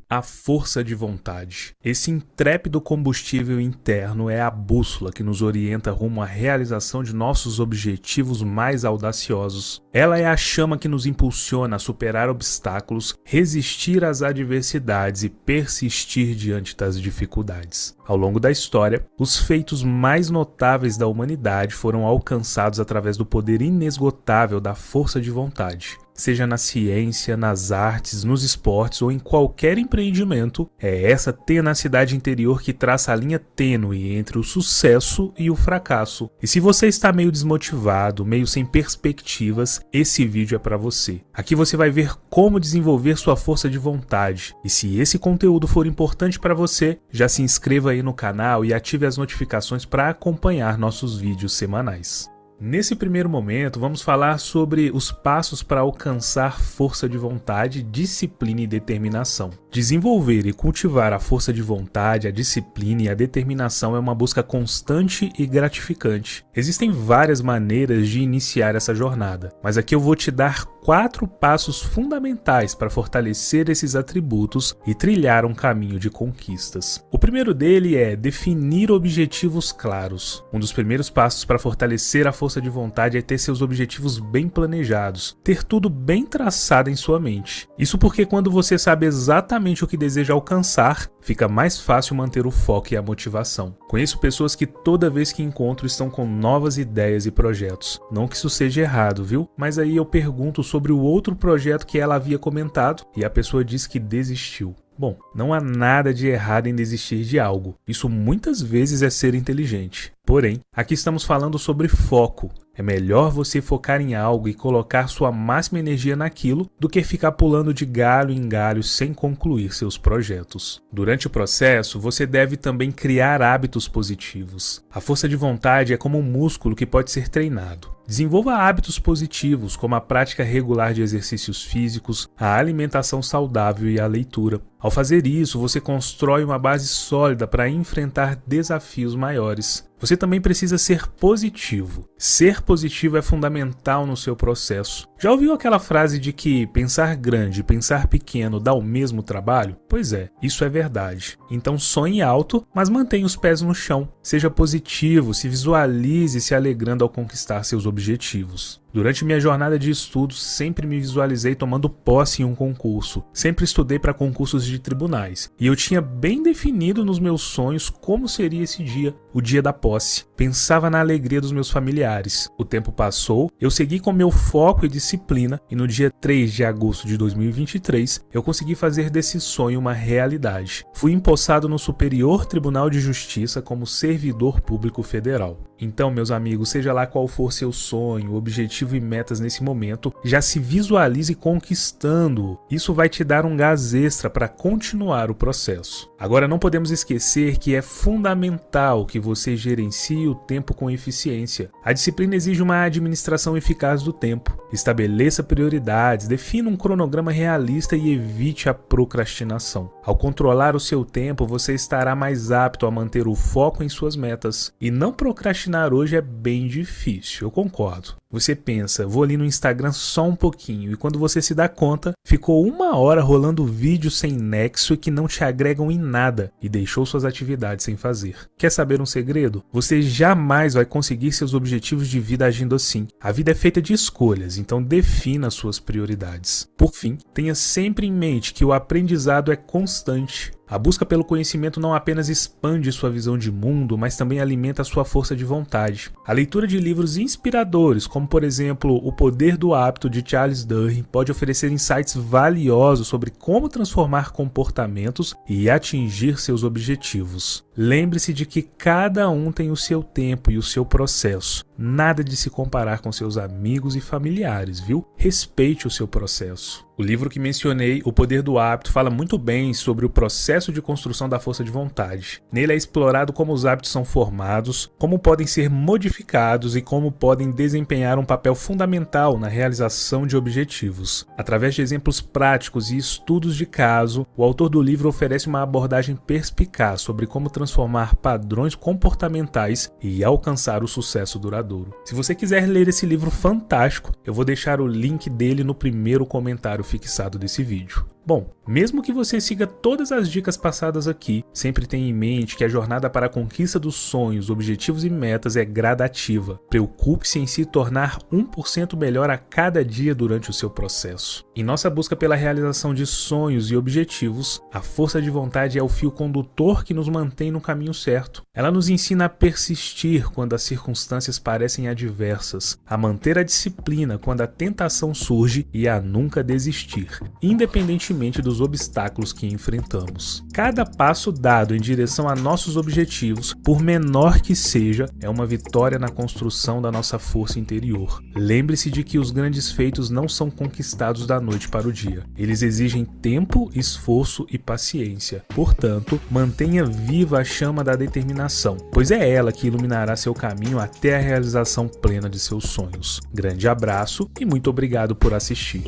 S7: A força de vontade. Esse intrépido combustível interno é a bússola que nos orienta rumo à realização de nossos objetivos mais audaciosos. Ela é a chama que nos impulsiona a superar obstáculos, resistir às adversidades e persistir diante das dificuldades. Ao longo da história, os feitos mais notáveis da humanidade foram alcançados através do poder inesgotável da força de vontade. Seja na ciência, nas artes, nos esportes ou em qualquer empreendimento, é essa tenacidade interior que traça a linha tênue entre o sucesso e o fracasso. E se você está meio desmotivado, meio sem perspectivas, esse vídeo é para você. Aqui você vai ver como desenvolver sua força de vontade. E se esse conteúdo for importante para você, já se inscreva aí no canal e ative as notificações para acompanhar nossos vídeos semanais. Nesse primeiro momento, vamos falar sobre os passos para alcançar força de vontade, disciplina e determinação. Desenvolver e cultivar a força de vontade, a disciplina e a determinação é uma busca constante e gratificante. Existem várias maneiras de iniciar essa jornada, mas aqui eu vou te dar 4 passos fundamentais para fortalecer esses atributos e trilhar um caminho de conquistas. O primeiro dele é definir objetivos claros. Um dos primeiros passos para fortalecer a força de vontade é ter seus objetivos bem planejados, ter tudo bem traçado em sua mente. Isso porque quando você sabe exatamente o que deseja alcançar, fica mais fácil manter o foco e a motivação. Conheço pessoas que toda vez que encontro estão com novas ideias e projetos. Não que isso seja errado, viu? Mas aí eu pergunto sobre o outro projeto que ela havia comentado e a pessoa diz que desistiu. Bom, não há nada de errado em desistir de algo. Isso muitas vezes é ser inteligente. Porém, aqui estamos falando sobre foco. É melhor você focar em algo e colocar sua máxima energia naquilo do que ficar pulando de galho em galho sem concluir seus projetos. Durante o processo, você deve também criar hábitos positivos. A força de vontade é como um músculo que pode ser treinado. Desenvolva hábitos positivos, como a prática regular de exercícios físicos, a alimentação saudável e a leitura. Ao fazer isso, você constrói uma base sólida para enfrentar desafios maiores. Você também precisa ser positivo. Ser positivo é fundamental no seu processo. Já ouviu aquela frase de que pensar grande e pensar pequeno dá o mesmo trabalho? Pois é, isso é verdade. Então sonhe alto, mas mantenha os pés no chão. Seja positivo, se visualize se alegrando ao conquistar seus objetivos. Durante minha jornada de estudos, sempre me visualizei tomando posse em um concurso. Sempre estudei para concursos de tribunais. E eu tinha bem definido nos meus sonhos como seria esse dia, o dia da posse. Pensava na alegria dos meus familiares. O tempo passou, eu segui com meu foco e disciplina, e no dia 3 de agosto de 2023, eu consegui fazer desse sonho uma realidade. Fui empossado no Superior Tribunal de Justiça como servidor público federal. Então, meus amigos, seja lá qual for seu sonho, objetivo e metas nesse momento, já se visualize conquistando-o. Isso vai te dar um gás extra para continuar o processo. Agora, não podemos esquecer que é fundamental que você gerencie o tempo com eficiência. A disciplina exige uma administração eficaz do tempo. Estabeleça prioridades, defina um cronograma realista e evite a procrastinação. Ao controlar o seu tempo, você estará mais apto a manter o foco em suas metas. E não procrastinar hoje é bem difícil, eu concordo. Você pensa, vou ali no Instagram só um pouquinho, e quando você se dá conta, ficou 1 hora rolando vídeos sem nexo e que não te agregam em nada e deixou suas atividades sem fazer. Quer saber um segredo? Você jamais vai conseguir seus objetivos de vida agindo assim. A vida é feita de escolhas, então defina suas prioridades. Por fim, tenha sempre em mente que o aprendizado é constante. A busca pelo conhecimento não apenas expande sua visão de mundo, mas também alimenta sua força de vontade. A leitura de livros inspiradores, como por exemplo O Poder do Hábito de Charles Duhigg, pode oferecer insights valiosos sobre como transformar comportamentos e atingir seus objetivos. Lembre-se de que cada um tem o seu tempo e o seu processo. Nada de se comparar com seus amigos e familiares, viu? Respeite o seu processo. O livro que mencionei, O Poder do Hábito, fala muito bem sobre o processo de construção da força de vontade. Nele é explorado como os hábitos são formados, como podem ser modificados e como podem desempenhar um papel fundamental na realização de objetivos. Através de exemplos práticos e estudos de caso, o autor do livro oferece uma abordagem perspicaz sobre como transformar padrões comportamentais e alcançar o sucesso duradouro. Se você quiser ler esse livro fantástico, eu vou deixar o link dele no primeiro comentário fixado desse vídeo. Bom, mesmo que você siga todas as dicas passadas aqui, sempre tenha em mente que a jornada para a conquista dos sonhos, objetivos e metas é gradativa. Preocupe-se em se tornar 1% melhor a cada dia durante o seu processo. Em nossa busca pela realização de sonhos e objetivos, a força de vontade é o fio condutor que nos mantém no caminho certo. Ela nos ensina a persistir quando as circunstâncias parecem adversas, a manter a disciplina quando a tentação surge e a nunca desistir, independentemente independentemente dos obstáculos que enfrentamos. Cada passo dado em direção a nossos objetivos, por menor que seja, é uma vitória na construção da nossa força interior. Lembre-se de que os grandes feitos não são conquistados da noite para o dia. Eles exigem tempo, esforço e paciência. Portanto, mantenha viva a chama da determinação, pois é ela que iluminará seu caminho até a realização plena de seus sonhos. Grande abraço e muito obrigado por assistir.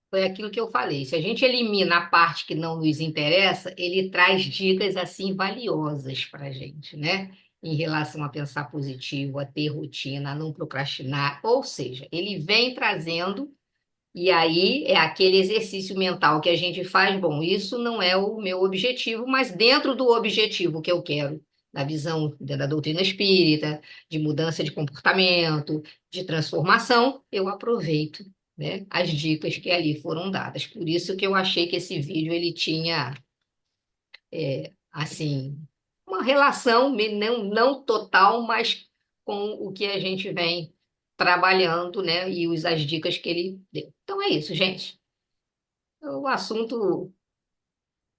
S3: Foi aquilo que eu falei. Se a gente elimina a parte que não nos interessa, ele traz dicas assim valiosas para a gente, né? Em relação a pensar positivo, a ter rotina, a não procrastinar. Ou seja, ele vem trazendo, e aí é aquele exercício mental que a gente faz. Bom, isso não é o meu objetivo, mas dentro do objetivo que eu quero, da visão da doutrina espírita, de mudança de comportamento, de transformação, eu aproveito, né, as dicas que ali foram dadas. Por isso que eu achei que esse vídeo ele tinha, assim, uma relação não total, mas com o que a gente vem trabalhando, né, e as dicas que ele deu. Então é isso, gente. O assunto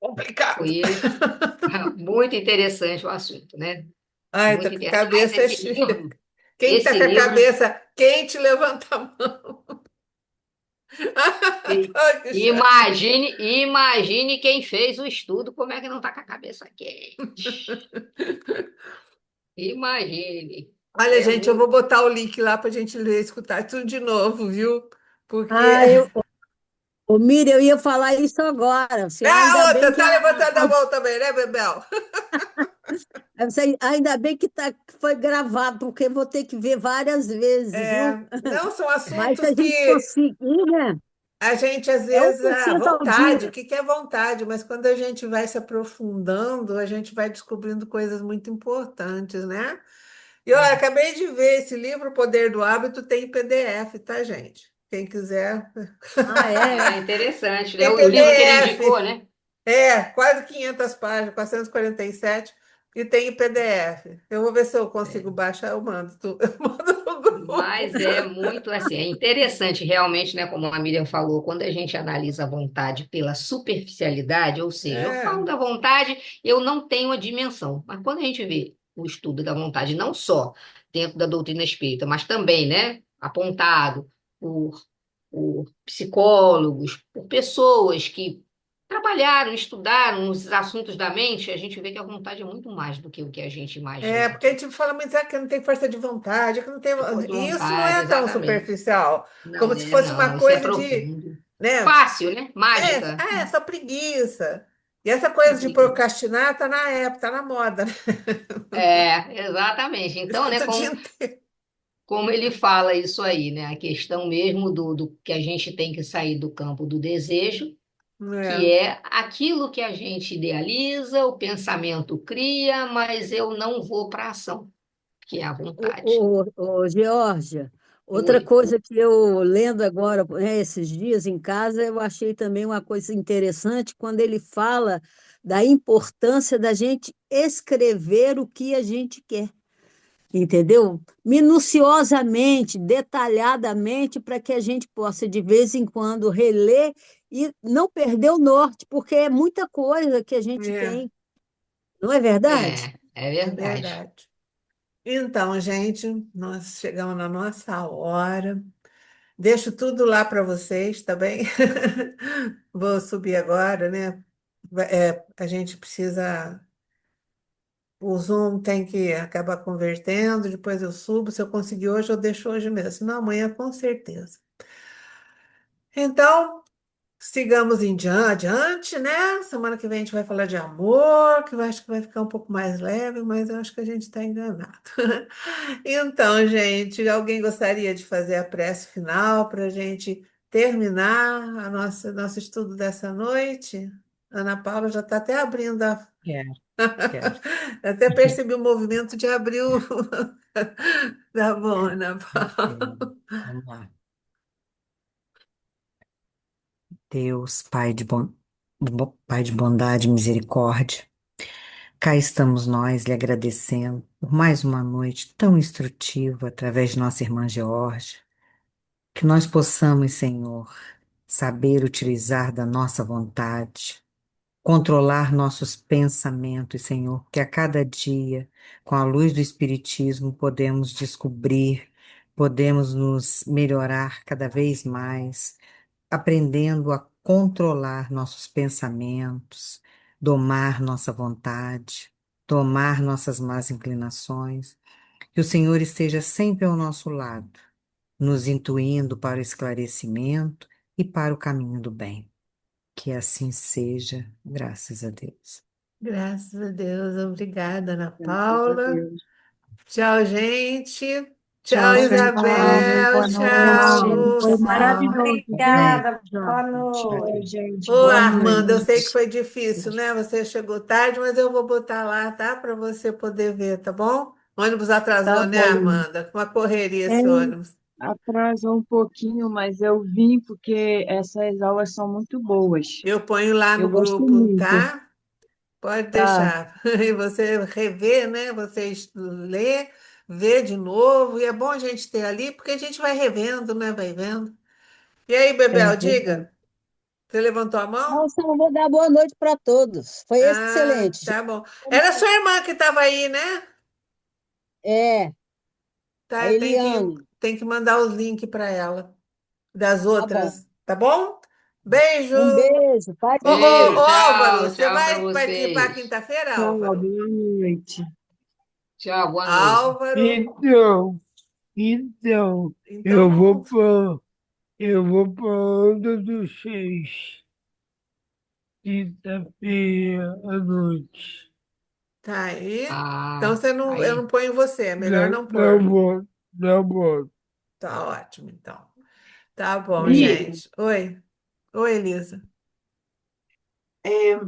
S1: Complicado.
S3: foi muito interessante, o assunto, né?
S1: Ai, tô
S3: Muito
S1: com a
S3: interessante. Aliás,
S1: cabeça
S3: esse
S1: cheia.
S3: livro,
S1: Quem tá
S3: esse
S1: com a
S3: livro
S1: cabeça quente, levanta a mão.
S3: E-
S1: Ai, que chato.
S3: imagine quem fez o estudo, como é que não está com a cabeça quente. Imagine.
S1: Olha,
S3: É
S1: gente, eu
S3: muito.
S1: vou botar o link lá para a gente ler, escutar tudo de novo, viu? Porque.
S8: Ah, ô, Miriam, eu ia falar isso agora. Você ainda
S1: Ah,
S8: bem
S1: outra,
S8: que
S1: tá levantando a mão também, né, Bebel?
S8: ainda bem que foi gravado, porque eu vou ter que ver várias vezes,
S1: É,
S8: viu?
S1: não, são
S8: Mas se
S1: assuntos
S8: a gente
S1: que
S8: conseguir, né?
S1: a gente, às
S8: É
S1: vezes, a
S8: 1% ao
S1: vontade, o
S8: dia.
S1: que que é vontade, mas quando a gente vai se aprofundando, a gente vai descobrindo coisas muito importantes, né? E olha, acabei de ver esse livro, O Poder do Hábito, tem em PDF, tá, gente? Quem quiser,
S8: Ah, é?
S3: Ah, interessante, né?
S1: tem
S3: O livro que ele indicou,
S1: PDF.
S3: né?
S1: É, quase 500 páginas, 447, e tem em PDF. Eu vou ver se eu consigo
S3: É.
S1: baixar, eu mando, eu mando no grupo.
S3: Mas é muito assim, é interessante realmente, né? Como a Miriam falou, quando a gente analisa a vontade pela superficialidade, ou seja, eu
S1: É,
S3: falo da vontade, eu não tenho a dimensão. Mas quando a gente vê o estudo da vontade, não só dentro da doutrina espírita, mas também, né, apontado por, por psicólogos, por pessoas que trabalharam, estudaram os assuntos da mente, a gente vê que a vontade é muito mais do que o que a gente imagina.
S1: porque a gente fala muito que não tem força de vontade, que não tem.
S3: É força de
S1: E isso não
S3: vontade,
S1: é tão
S3: exatamente.
S1: superficial, como
S3: Não,
S1: se
S3: ele
S1: fosse uma
S3: não, isso é
S1: coisa de,
S3: profundo.
S1: né?
S3: Fácil, né? Mágica.
S1: Só preguiça. E essa
S3: É
S1: coisa de
S3: preguiça.
S1: procrastinar tá na época, tá na moda, né?
S3: É, exatamente. Então, né,
S1: Escuta o dia
S3: como,
S1: inteiro.
S3: como ele fala isso aí, né? A questão mesmo do que a gente tem que sair do campo do desejo, que
S1: É,
S3: é aquilo que a gente idealiza, o pensamento cria, mas eu não vou para a ação, que é a vontade.
S8: Geórgia, outra
S3: Oi.
S8: coisa que eu lendo agora, né, esses dias em casa, eu achei também uma coisa interessante quando ele fala da importância da gente escrever o que a gente quer. Entendeu? Minuciosamente, detalhadamente, para que a gente possa, de vez em quando, reler e não perder o norte, porque é muita coisa que a gente
S1: é,
S8: tem, não é verdade?
S3: É
S1: é
S3: verdade.
S1: verdade. Então, gente, nós chegamos na nossa hora. Deixo tudo lá para vocês, tá bem? Vou subir agora, né? A gente precisa. O Zoom tem que acabar convertendo, depois eu subo. Se eu conseguir hoje, eu deixo hoje mesmo. Senão amanhã, com certeza. Então, sigamos adiante, né? Semana que vem a gente vai falar de amor, que eu acho que vai ficar um pouco mais leve, mas eu acho que a gente está enganado. Então, gente, alguém gostaria de fazer a prece final para a gente terminar nosso estudo dessa noite? Ana Paula já está até abrindo a.
S9: Quero, quero.
S1: Até percebi o movimento de abrir o. Tá bom, Ana
S9: Ok,
S1: Paula.
S9: vamos lá. Deus, Pai de bondade e misericórdia, cá estamos nós lhe agradecendo por mais uma noite tão instrutiva através de nossa irmã Georgia, que nós possamos, Senhor, saber utilizar da nossa vontade, controlar nossos pensamentos, Senhor, que a cada dia, com a luz do Espiritismo, podemos descobrir, podemos nos melhorar cada vez mais, aprendendo a controlar nossos pensamentos, domar nossa vontade, domar nossas más inclinações. Que o Senhor esteja sempre ao nosso lado, nos intuindo para o esclarecimento e para o caminho do bem. Que assim seja, graças a Deus.
S1: Graças a Deus. Obrigada, Ana
S10: Graças a
S1: Paula.
S10: Deus.
S1: Tchau, gente. Tchau,
S10: Tchau,
S2: Tchau,
S1: Isabel.
S10: Boa
S1: Tchau,
S10: noite.
S2: gente.
S10: Foi
S1: Lúcia.
S10: maravilhoso, gente.
S2: Obrigada.
S9: Tchau.
S2: Boa
S10: Tchau,
S2: noite.
S10: gente.
S1: Ô,
S10: Boa
S1: Armanda, eu sei que
S10: noite.
S1: foi difícil, né? Você chegou tarde, mas eu vou botar lá, tá? Para você poder ver, tá bom? O ônibus
S10: Tá
S1: atrasou, né,
S10: bom.
S1: Armanda? Uma correria
S10: É,
S1: esse ônibus.
S10: atrasou um pouquinho, mas eu vim porque essas aulas são muito boas.
S1: Eu ponho lá
S10: Eu
S1: no
S10: gosto
S1: grupo,
S10: muito.
S1: tá? Pode
S10: Tá,
S1: deixar. E você revê, né? Você lê, vê de novo. E é bom a gente ter ali, porque a gente vai revendo, né? Vai vendo. E aí,
S10: é
S1: Bebel,
S10: verdade.
S1: diga. Você levantou a mão?
S8: Não, só vou dar boa noite para todos. Foi
S1: Ah,
S8: excelente.
S1: tá bom. Era sua irmã que estava aí, né?
S8: É, a
S1: Tá,
S8: Eliane.
S1: tem que mandar os links para ela, das
S8: Tá bom.
S1: outras, tá bom? Beijo!
S8: Um beijo. Paz
S1: Ô,
S8: e
S1: ô, ô,
S3: Beijo,
S8: bem.
S1: Álvaro,
S3: tchau,
S1: você
S3: tchau para
S1: vai participar
S3: vocês.
S1: quinta-feira,
S10: Tchau, boa
S1: Álvaro?
S10: noite.
S3: Tchau, boa noite.
S1: Álvaro,
S6: Então, então,
S1: então
S6: eu
S1: não.
S6: vou para eu vou para Onda dos Seis, quinta-feira à noite.
S1: Tá aí. Então
S3: Ah,
S1: você não, eu não
S3: aí.
S1: ponho você, é melhor
S6: Não,
S1: não
S6: não
S1: pôr.
S6: vou, não vou.
S1: Tá ótimo, então. Tá bom,
S10: Miriam,
S1: gente. Oi. Oi, Elisa.
S10: é,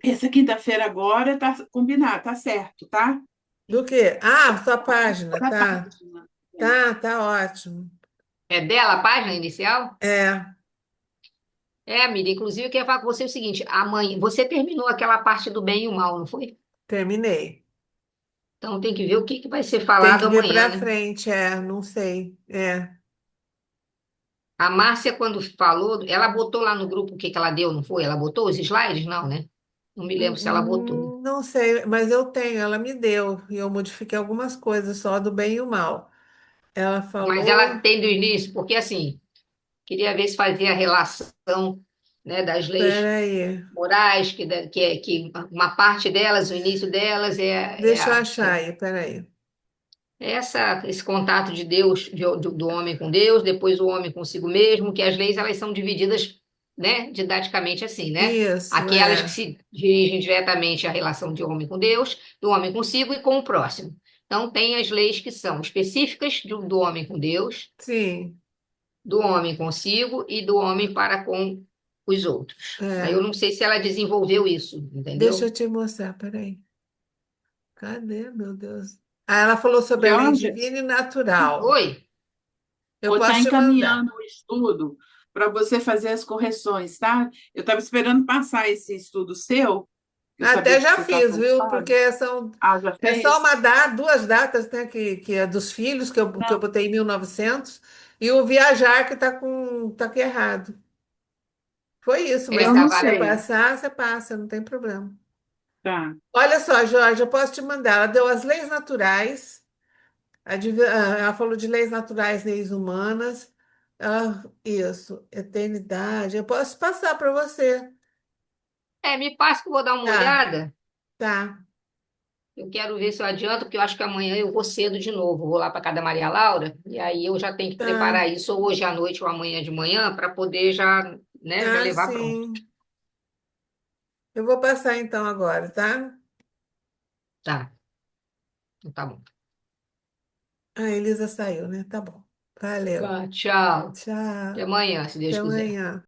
S10: essa quinta-feira agora tá combinado, tá certo, tá?
S1: Do quê? Ah, sua página,
S10: Tá
S1: tá.
S10: tarde, né?
S1: Tá ótimo.
S3: É dela a página inicial?
S1: É,
S3: É, amiga, inclusive eu queria falar com você o seguinte, amanhã, você terminou aquela parte do bem e o mal, não foi?
S1: terminei.
S3: Então tem que ver o que que vai ser
S1: Tem
S3: falado
S1: que ver
S3: amanhã,
S1: pra
S3: né?
S1: frente, não sei.
S3: A Márcia, quando falou, ela botou lá no grupo o que que ela deu, não foi? Ela botou os slides? Não, né? Não me lembro se ela botou.
S1: Não sei, mas eu tenho, ela me deu, e eu modifiquei algumas coisas só do bem e o mal. Ela
S3: Mas ela
S1: falou,
S3: tem do início, porque assim, queria ver se fazia a relação, né, das leis
S1: peraí,
S3: morais, que uma parte delas, o início delas
S1: deixa eu achar aí, peraí.
S3: esse contato de Deus, do homem com Deus, depois o homem consigo mesmo, que as leis elas são divididas, né, didaticamente assim, né?
S1: Isso,
S3: Aquelas que se dirigem diretamente à relação de homem com Deus, do homem consigo e com o próximo. Então, tem as leis que são específicas do homem com Deus,
S1: sim,
S3: do homem consigo e do homem para com os outros. Aí eu
S1: é.
S3: não sei se ela desenvolveu isso,
S1: Deixa eu
S3: entendeu?
S1: te mostrar, peraí. Cadê, meu Deus? Ah, ela falou sobre a lei
S10: Georgia,
S1: divina e natural.
S3: Oi?
S1: Eu
S10: vou estar
S1: posso te mandar.
S10: encaminhando o estudo para você fazer as correções, tá? Eu estava esperando passar esse estudo seu, eu sabia
S1: Até
S10: que
S1: já
S10: você está
S1: fiz, viu?
S10: ocupado.
S1: Porque são
S10: Ah, já
S1: é só
S10: fez?
S1: duas datas, né? Que é dos filhos, que eu
S10: Não,
S1: botei em 1900, e o viajar, que tá aqui errado. Foi isso, mas
S3: É,
S10: eu
S1: se
S10: não
S1: quiser
S3: tava.
S10: sei.
S1: passar, você passa, não tem problema.
S10: Tá.
S1: Olha só, Jorge, eu posso te mandar. Ela deu as leis naturais, ela falou de leis naturais, leis humanas. Isso, eternidade. Eu posso passar para você.
S3: Me passa que eu vou dar uma
S1: Tá,
S3: olhada.
S1: tá,
S3: Eu quero ver se eu adianto, porque eu acho que amanhã eu vou cedo de novo. Vou lá para casa da Maria Laura, e aí eu já tenho que
S1: tá.
S3: preparar isso ou hoje à noite ou amanhã de manhã para poder já, né, já
S1: Ah,
S3: levar pronto.
S1: sim. Eu vou passar então agora, tá?
S3: Tá, então tá bom.
S1: A Elisa saiu, né? Tá bom. Valeu.
S3: Tá, tchau.
S1: Tchau.
S3: Até amanhã, se
S1: Até
S3: Deus quiser.
S1: amanhã.